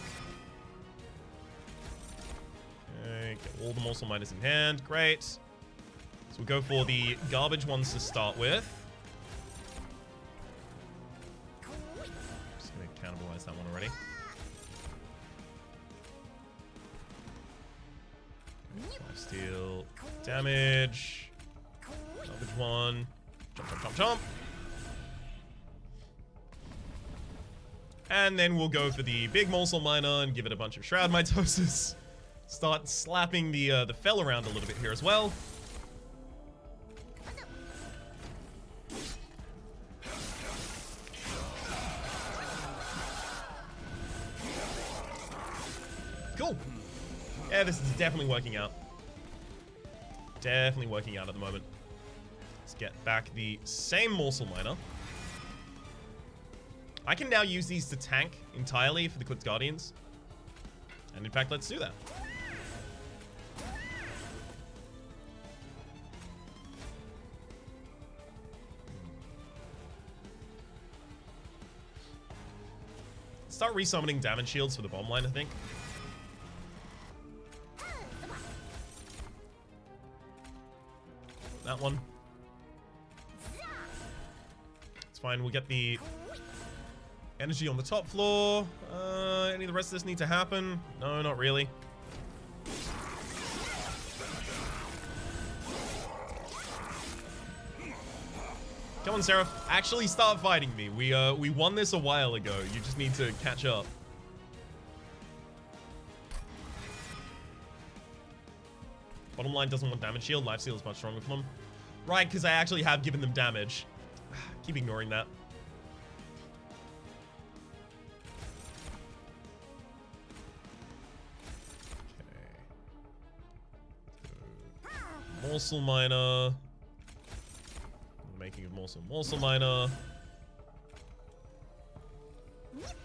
Speaker 1: Okay, get all the morsel miners in hand. Great. So we'll go for the garbage ones to start with. Just gonna cannibalize that one already. Lifesteal, damage, garbage one, jump, jump, jump, jump. And then we'll go for the big morsel miner and give it a bunch of shroud mitosis. Start slapping the fell around a little bit here as well. Cool. Yeah, this is definitely working out. Definitely working out at the moment. Let's get back the same morsel miner. I can now use these to tank entirely for the Clipped Guardians. And in fact, let's do that. Start resummoning damage shields for the bomb line, I think. That one. It's fine, we'll get the energy on the top floor. Any of the rest of this need to happen? No, not really. Come on, Seraph. Actually start fighting me. We won this a while ago. You just need to catch up. Bottom line doesn't want damage shield. Lifesteal is much stronger for them. Right, because I actually have given them damage. Keep ignoring that. Okay. Morsel miner. Making of morsel miner.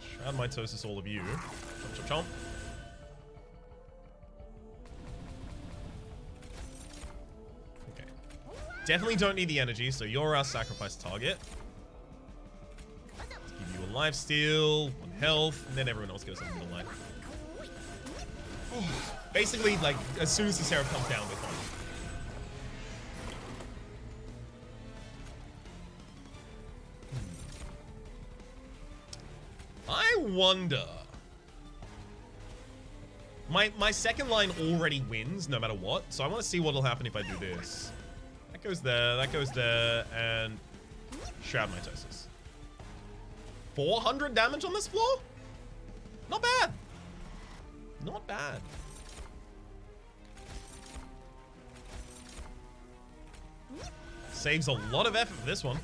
Speaker 1: Shroud mitosis, all of you. Chomp, chomp, chomp. Okay. Definitely don't need the energy, so you're our sacrifice target. Let's give you a lifesteal, 1 health, and then everyone else goes on the middle line. Basically, like, as soon as the Seraph comes down, we're fine. I wonder. My second line already wins no matter what, so I want to see what'll happen if I do this. That goes there, and Shroud Mitosis. 400 damage on this floor? Not bad. Not bad. Saves a lot of effort for this one.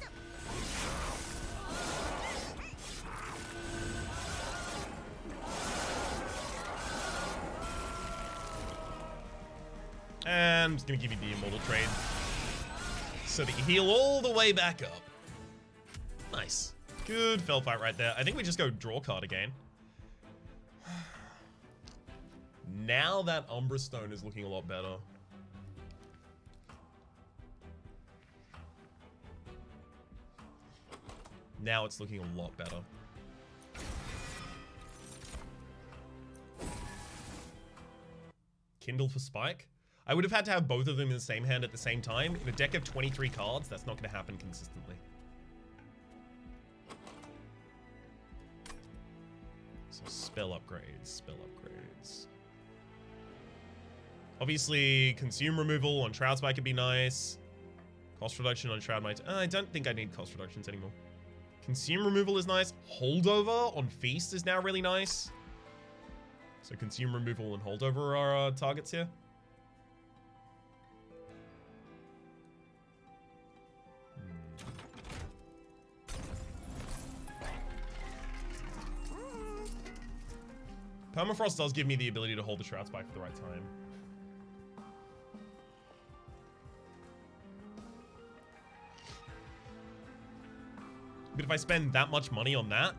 Speaker 1: And I'm just gonna give you the Immortal Trade so that you heal all the way back up. Nice. Good fell fight right there. I think we just go draw card again. Now that Umbra Stone is looking a lot better. Now it's looking a lot better. Kindle for Spike? I would have had to have both of them in the same hand at the same time. In a deck of 23 cards, that's not going to happen consistently. So spell upgrades. Obviously, consume removal on Shroud Spike would be nice. Cost reduction on Shroud Might. I don't think I need cost reductions anymore. Consume removal is nice. Holdover on Feast is now really nice. So consume removal and holdover are targets here. Permafrost does give me the ability to hold the Shroud Spike at the right time. But if I spend that much money on that,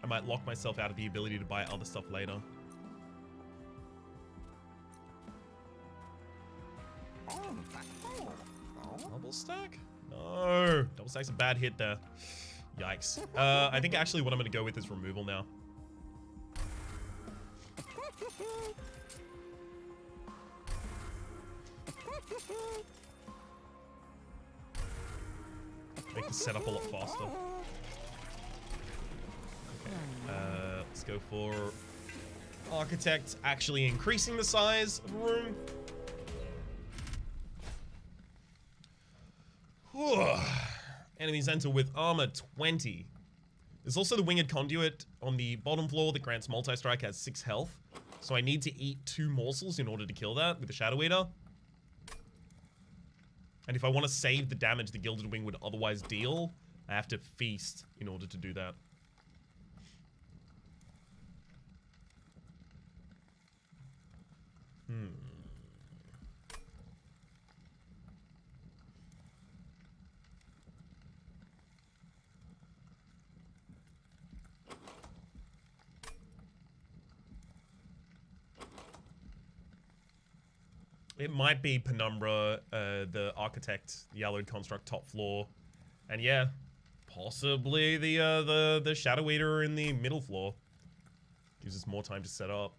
Speaker 1: I might lock myself out of the ability to buy other stuff later. Double stack? No. Double stack's a bad hit there. Yikes. I think actually what I'm going to go with is removal now. Make the setup a lot faster. Okay, let's go for Architect, actually increasing the size of the room. Whew. Enemies enter with armor 20. There's also the Winged Conduit on the bottom floor that grants multi-strike, has 6 health. So I need to eat 2 morsels in order to kill that with the Shadow Eater. And if I want to save the damage the Gilded Wing would otherwise deal, I have to feast in order to do that. It might be Penumbra, the Architect, the Yellowed Construct top floor. And yeah, possibly the Shadow Eater in the middle floor. Gives us more time to set up.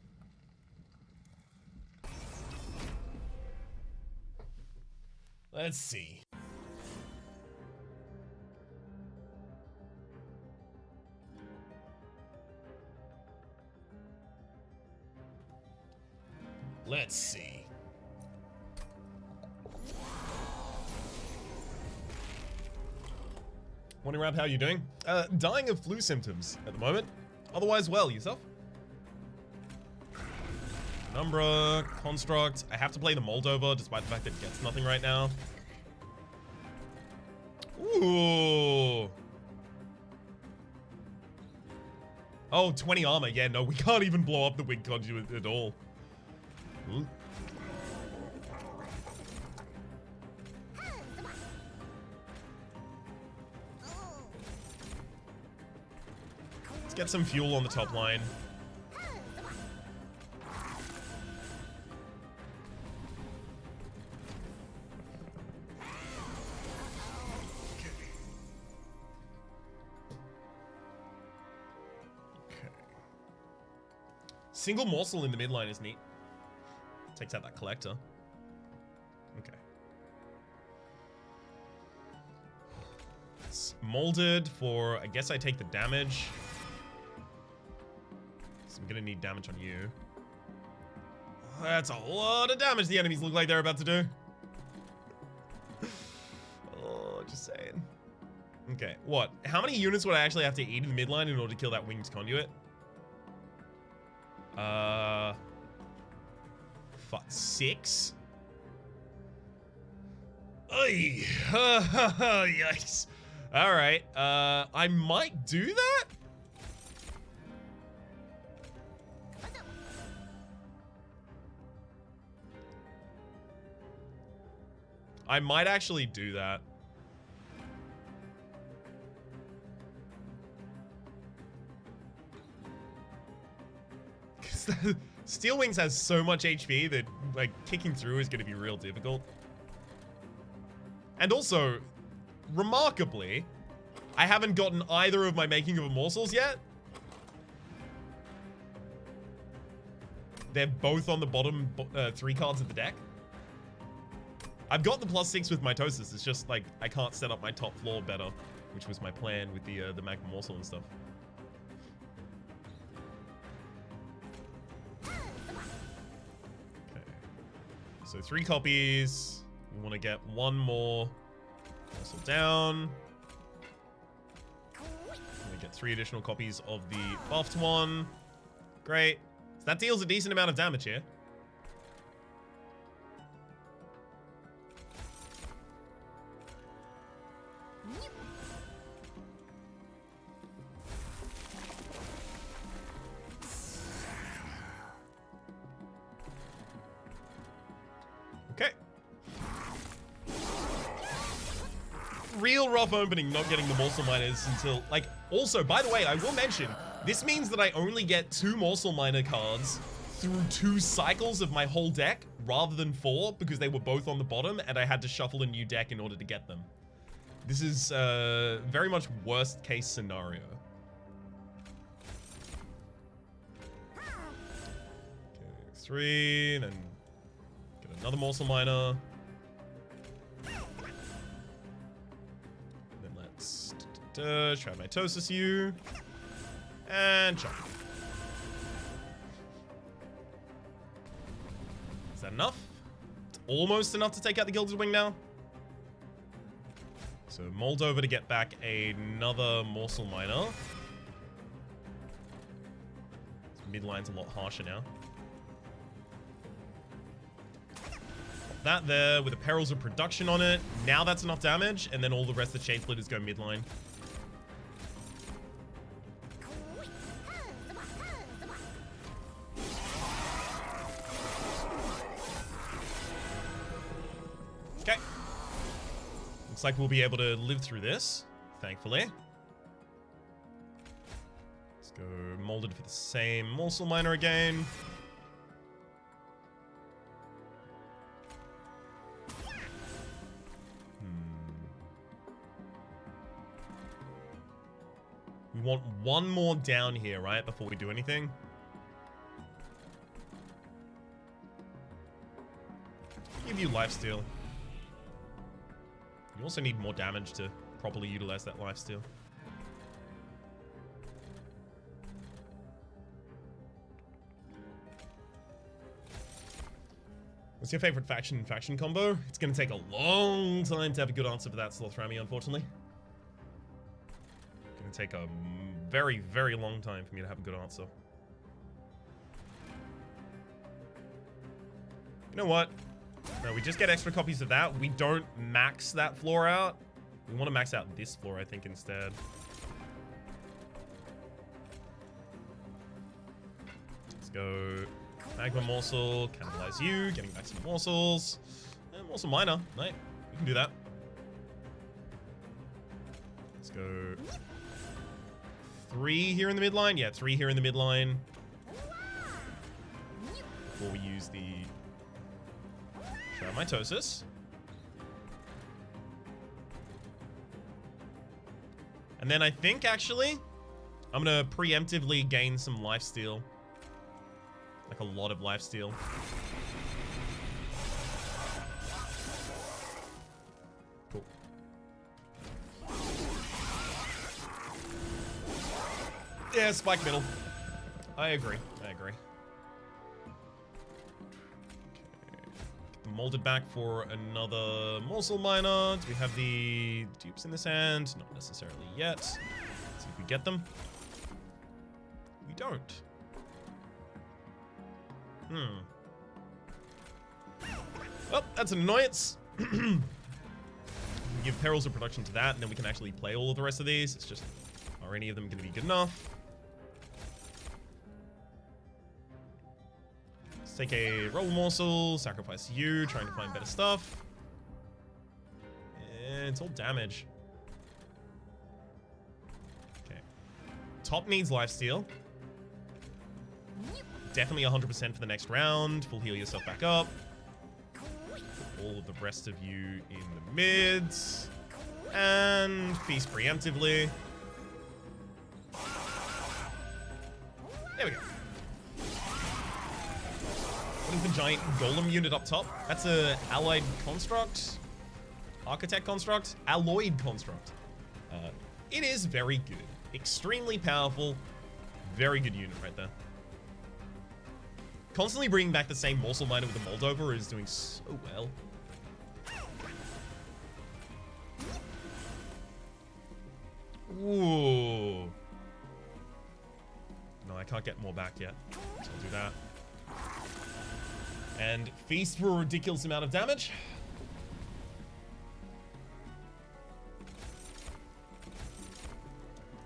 Speaker 1: Let's see. Let's see. Morning, Rap, how are you doing? Dying of flu symptoms at the moment. Otherwise, well, yourself? Umbra, Construct. I have to play the Moldover, despite the fact that it gets nothing right now. Ooh. Oh, 20 armor. Yeah, no, we can't even blow up the Wing Conduit at all. Ooh. Let's get some fuel on the top line. Single morsel in the midline is neat. Takes out that collector. Okay. It's molded for, I guess I take the damage. So I'm gonna need damage on you. That's a lot of damage the enemies look like they're about to do. Oh, just saying. Okay, what? How many units would I actually have to eat in the midline in order to kill that winged conduit? 6? Oy. Yikes. Alright, I might do that? I might actually do that. Steel Wings has so much HP that, like, kicking through is going to be real difficult. And also, remarkably, I haven't gotten either of my Making of a Morsels yet. They're both on the bottom 3 cards of the deck. I've got the +6 with mitosis. It's just, like, I can't set up my top floor better, which was my plan with the Magma Morsel and stuff. So 3 copies. We want to get 1 more morsel down. We get 3 additional copies of the buffed one. Great. So that deals a decent amount of damage here. Okay. Real rough opening not getting the Morsel Miners until, like, also, by the way, I will mention, this means that I only get 2 Morsel Miner cards through 2 cycles of my whole deck, rather than 4, because they were both on the bottom, and I had to shuffle a new deck in order to get them. This is, very much worst case scenario. Okay, 3, then get another Morsel Miner. Then let's try mitosis you. And chop. Is that enough? It's almost enough to take out the Gilded Wing now. So mold over to get back another Morsel Miner. This midline's a lot harsher now. Pop that there with the Perils of Production on it. Now that's enough damage, and then all the rest of the Chain Splitters go midline. Okay. Looks like we'll be able to live through this, thankfully. Let's go molded for the same Morsel Miner again. We want 1 more down here, right, before we do anything. Give you lifesteal. You also need more damage to properly utilize that lifesteal. What's your favorite faction combo? It's going to take a long time to have a good answer for that, Sloth Rami, unfortunately. It's going to take a very, very long time for me to have a good answer. You know what? No, we just get extra copies of that. We don't max that floor out. We want to max out this floor, I think, instead. Let's go Magma Morsel, cannibalize you, getting back some Morsels. And Morsel Miner, right? We can do that. Let's go 3 here in the midline. Yeah, 3 here in the midline. Before we use the mitosis. And then I think, actually, I'm going to preemptively gain some lifesteal. Like a lot of lifesteal. Cool. Yeah, spike middle. I agree. I agree. molded back for another morsel miner. Do we have the dupes in this hand? Not necessarily yet. Let's see if we get them. We don't. Well, that's an annoyance. Give perils of production to that, and then we can actually play all of the rest of these. It's just, are any of them going to be good enough? Let's take a roll morsel, sacrifice you, trying to find better stuff. And it's all damage. Okay. Top needs lifesteal. Definitely 100% for the next round. Full heal yourself back up. All of the rest of you in the mids. And feast preemptively. There we go. Putting the giant golem unit up top. That's a allied construct. Architect construct. Alloyed construct. It is very good. Extremely powerful. Very good unit right there. Constantly bringing back the same morsel miner with the Moldover is doing so well. Ooh. No, I can't get more back yet. So I'll do that. And feast for a ridiculous amount of damage.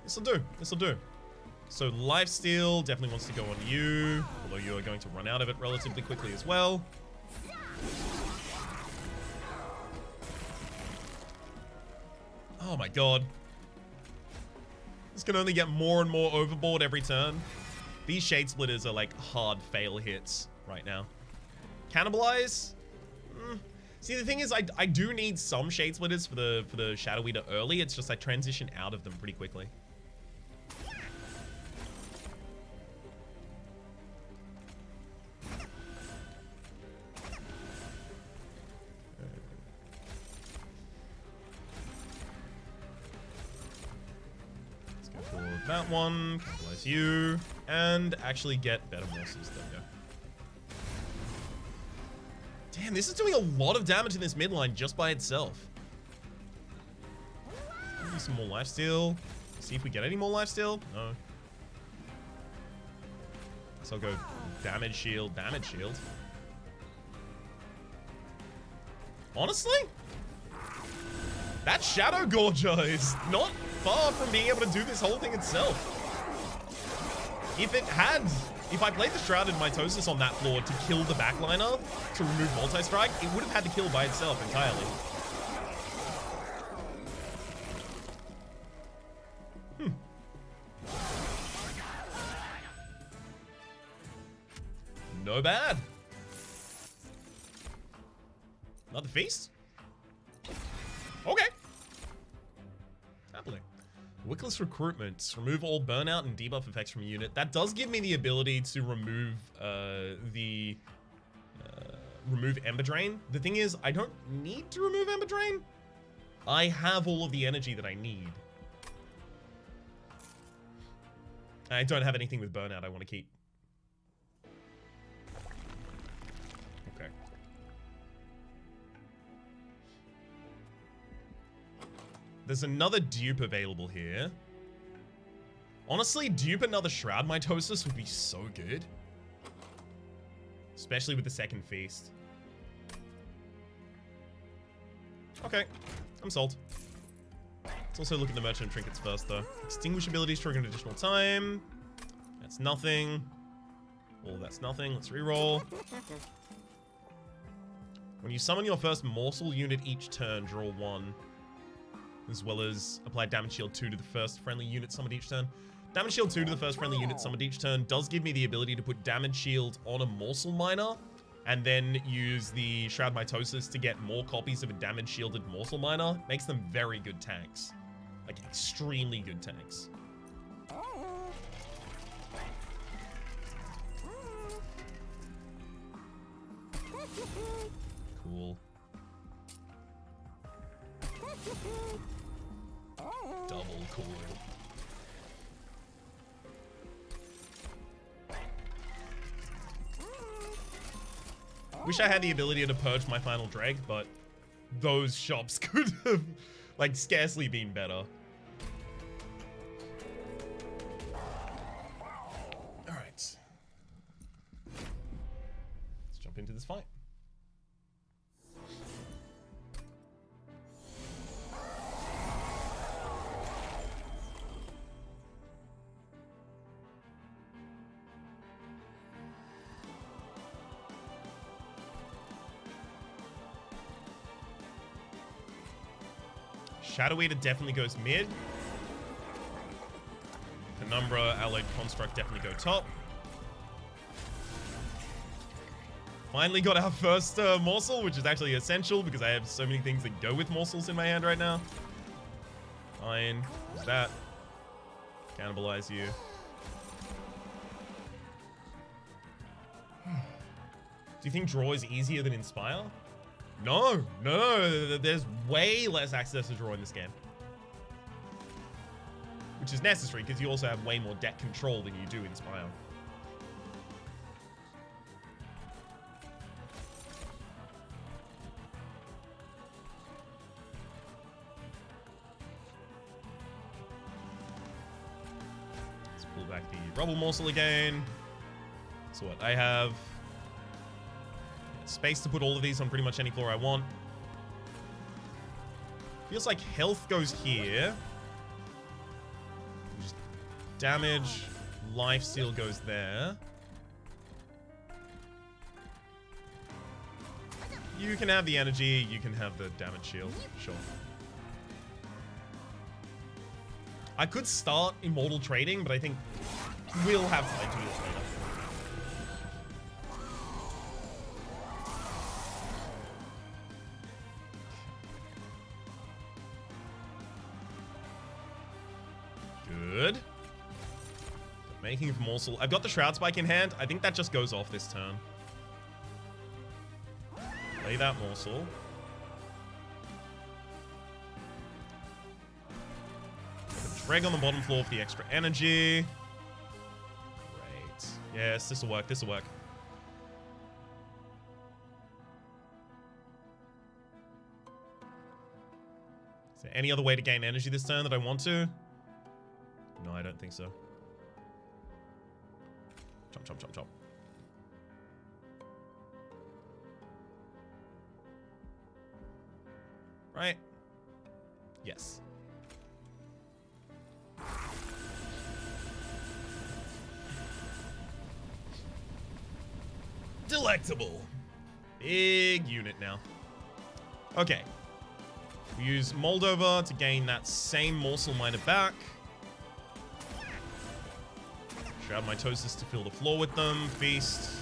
Speaker 1: This'll do. This'll do. So lifesteal definitely wants to go on you, although you are going to run out of it relatively quickly as well. Oh my god. This can only get more and more overboard every turn. These shade splitters are like hard fail hits right now. Cannibalize? See, the thing is, I do need some shade splitters for the Shadow Eater early. It's just I transition out of them pretty quickly. That one, cannibalize you, and actually get better morsels. There we go. Damn, this is doing a lot of damage in this midline just by itself. Do some more lifesteal. See if we get any more lifesteal. No. So I'll go damage shield, damage shield. Honestly, that Shadow Gorger is not far from being able to do this whole thing itself. If I played the Shrouded Mitosis on that floor to kill the backliner, to remove multi-strike, it would have had to kill by itself entirely. No bad. Another feast? Okay. Happily. Wickless Recruitment. Remove all burnout and debuff effects from a unit. That does give me the ability to remove remove Ember Drain. The thing is, I don't need to remove Ember Drain. I have all of the energy that I need. I don't have anything with burnout I want to keep. Okay. There's another dupe available here. Honestly, dupe another Shroud Mitosis would be so good. Especially with the second feast. Okay, I'm sold. Let's also look at the Merchant Trinkets first, though. Extinguish abilities trigger an additional time. That's nothing. Oh, that's nothing. Let's reroll. When you summon your first morsel unit each turn, draw 1. As well as apply damage shield 2 to the first friendly unit summoned each turn. Damage shield 2 to the first friendly unit summoned each turn does give me the ability to put damage shield on a morsel miner and then use the Shroud Mitosis to get more copies of a damage shielded morsel miner. Makes them very good tanks. Like, extremely good tanks. Cool. Double cool. Wish I had the ability to purge my final dreg, but those shops could have, like, scarcely been better. Alright. Let's jump into this fight. Shadow Eater definitely goes mid. Umbra, Alloyed Construct definitely go top. Finally got our first Morsel, which is actually essential because I have so many things that go with Morsels in my hand right now. Fine. What's that? Cannibalize you. Do you think draw is easier than inspire? No, no, there's way less access to draw in this game. Which is necessary, because you also have way more deck control than you do inspire. Let's pull back the Rubble Morsel again. So what, I have space to put all of these on pretty much any floor I want. Feels like health goes here. Just damage, lifesteal goes there. You can have the energy, you can have the damage shield, sure. I could start Immortal Trading, but I think we'll have time to do this later. Good. Making of Morsel. I've got the Shroud Spike in hand. I think that just goes off this turn. Play that Morsel. Put a Dreg on the bottom floor for the extra energy. Great. Yes, this'll work. This'll work. Is there any other way to gain energy this turn that I want to? No, I don't think so. Chomp, chomp, chomp, chomp. Right? Yes. Delectable. Big unit now. Okay. We use Moldova to gain that same Morsel Miner back. Shroud Mitosis to fill the floor with them. Feast.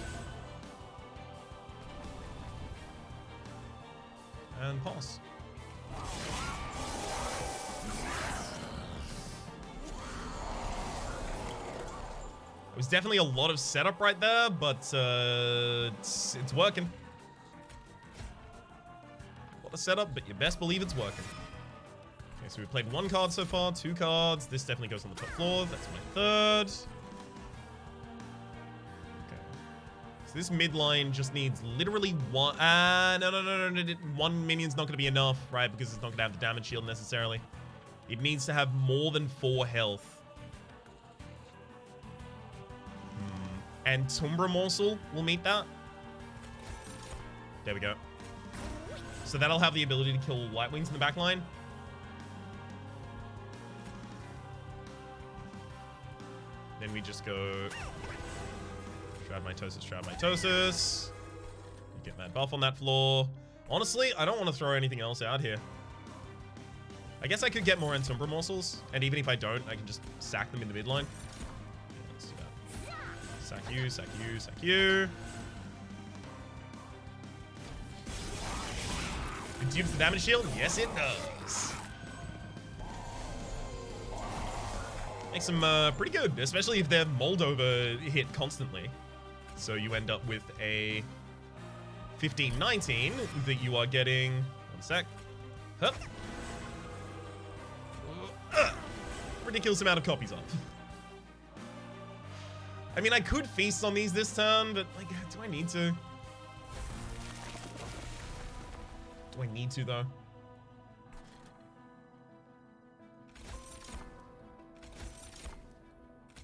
Speaker 1: And pass. It was definitely a lot of setup right there, but it's working. A lot of setup, but you best believe it's working. Okay, so we played one card so far, two cards. This definitely goes on the top floor. That's my third. This midline just needs literally one. No. One minion's not going to be enough, right? Because it's not going to have the damage shield necessarily. It needs to have more than 4 health. And Umbra Morsel will meet that. There we go. So that'll have the ability to kill Light Wings in the back line. Then we just go Shroud Mitosis, Shroud Mitosis. You get that buff on that floor. Honestly, I don't want to throw anything else out here. I guess I could get more Umbra Morsels, and even if I don't, I can just sack them in the midline. Yeah, let's do that. Sack you, sack you, sack you. It gives the damage shield? Yes, it does. Makes them pretty good, especially if they're Moldova hit constantly. So you end up with a 15-19 that you are getting. One sec. Hup. Ridiculous amount of copies of. I mean, I could feast on these this turn, but like, do I need to? Do I need to, though?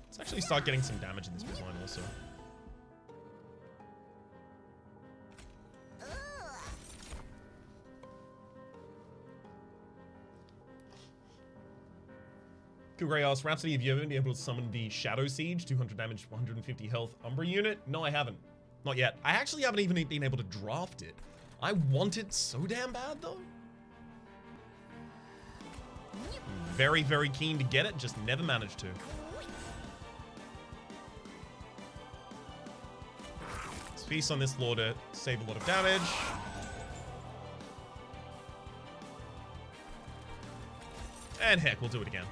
Speaker 1: Let's actually start getting some damage in this midline also. Kugray asks, Rhapsody, have you ever been able to summon the Shadow Siege, 200 damage, 150 health Umbra unit? No, I haven't. Not yet. I actually haven't even been able to draft it. I want it so damn bad, though. Very, very keen to get it, just never managed to. Let's feast on this lore to save a lot of damage. And heck, we'll do it again.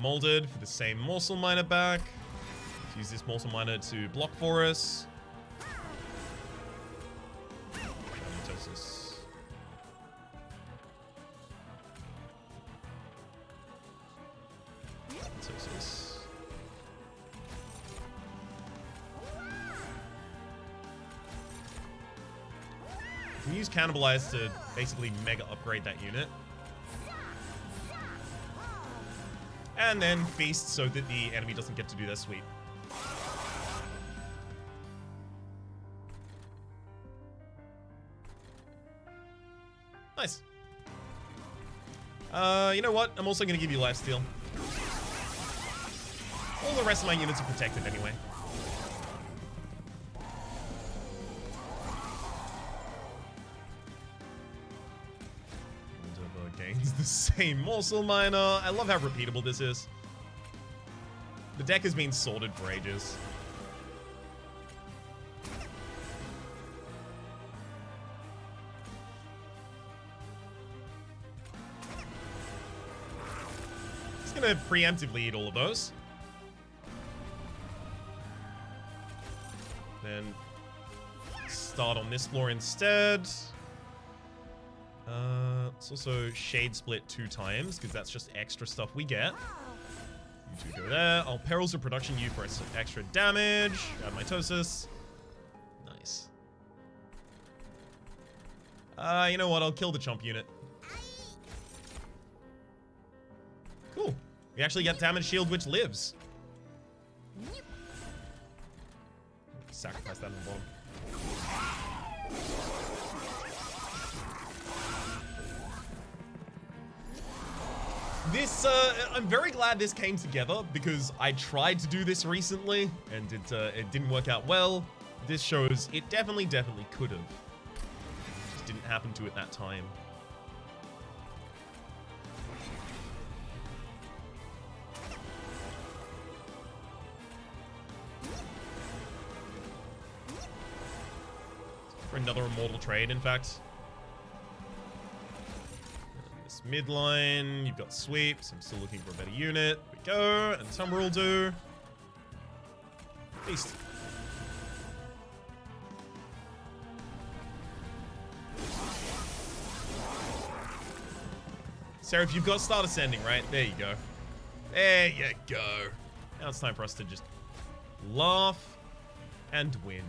Speaker 1: Molded for the same Morsel Miner back. Let's use this Morsel Miner to block for us. Mitosis. Mitosis. We can use Cannibalize to basically mega upgrade that unit. And then feast so that the enemy doesn't get to do their sweep. Nice. You know what? I'm also going to give you lifesteal. All the rest of my units are protected anyway. Gains the same Morsel Miner. I love how repeatable this is. The deck has been sorted for ages. Just gonna preemptively eat all of those. Then start on this floor instead. Let's also Shade Split 2 times, because that's just extra stuff we get. You two go there. I'll Perils of Production you for extra damage. Add Mitosis. Nice. You know what? I'll kill the Chomp unit. Cool. We actually get Damage Shield, which lives. Sacrifice that on the bottom. This, I'm very glad this came together because I tried to do this recently and it didn't work out well. This shows it definitely could have. Just didn't happen to at that time. For another immortal trade, in fact. Midline, you've got sweeps. I'm still looking for a better unit. Here we go, and Umbra will do. Beast. Seraph, you've got Start Ascending, right? There you go. There you go. Now it's time for us to just laugh and win.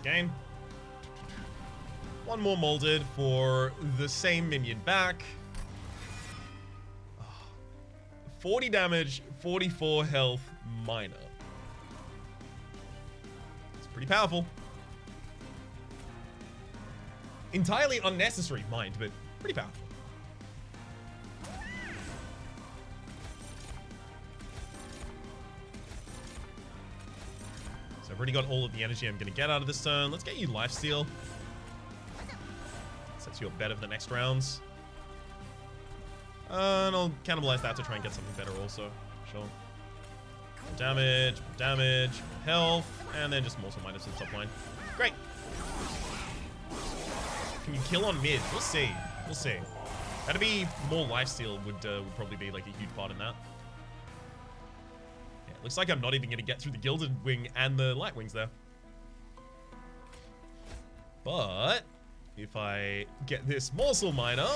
Speaker 1: Game. One more molded for the same minion back. 40 damage, 44 health, minor. It's pretty powerful. Entirely unnecessary, mind, but pretty powerful. I've already got all of the energy I'm going to get out of this turn. Let's get you lifesteal. Sets you up better for the next rounds. And I'll cannibalize that to try and get something better also. Sure. More damage, more health, and then just Morsel minus some top line. Great. Can we kill on mid? We'll see. We'll see. That'd be more lifesteal would probably be like a huge part in that. Yeah, looks like I'm not even going to get through the Gilded Wing and the Light Wings there. But if I get this Morsel Miner...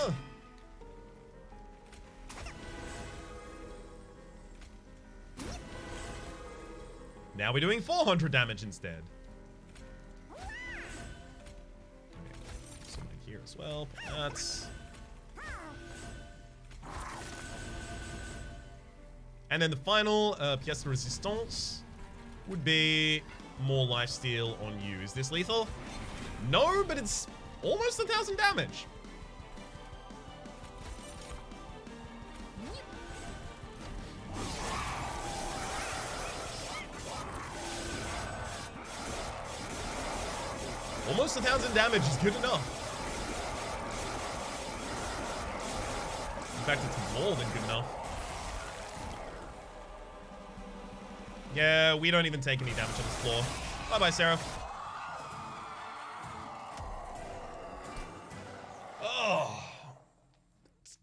Speaker 1: Now we're doing 400 damage instead. Okay. Something here as well. That's... And then the final pièce de résistance would be more lifesteal on you. Is this lethal? No, but it's almost 1,000 damage. Almost 1,000 damage is good enough. In fact, it's more than good enough. Yeah, we don't even take any damage on this floor. Bye-bye, Seraph. Oh. It's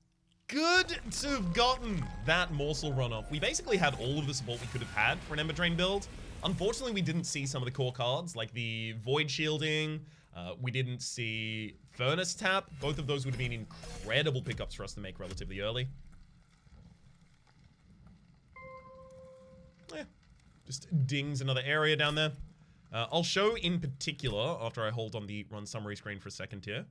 Speaker 1: good to have gotten that Morsel run off. We basically had all of the support we could have had for an Ember Drain build. Unfortunately, we didn't see some of the core cards, like the Void Shielding. We didn't see Furnace Tap. Both of those would have been incredible pickups for us to make relatively early. Yeah. Just dings another area down there. I'll show in particular, after I hold on the run summary screen for a second here,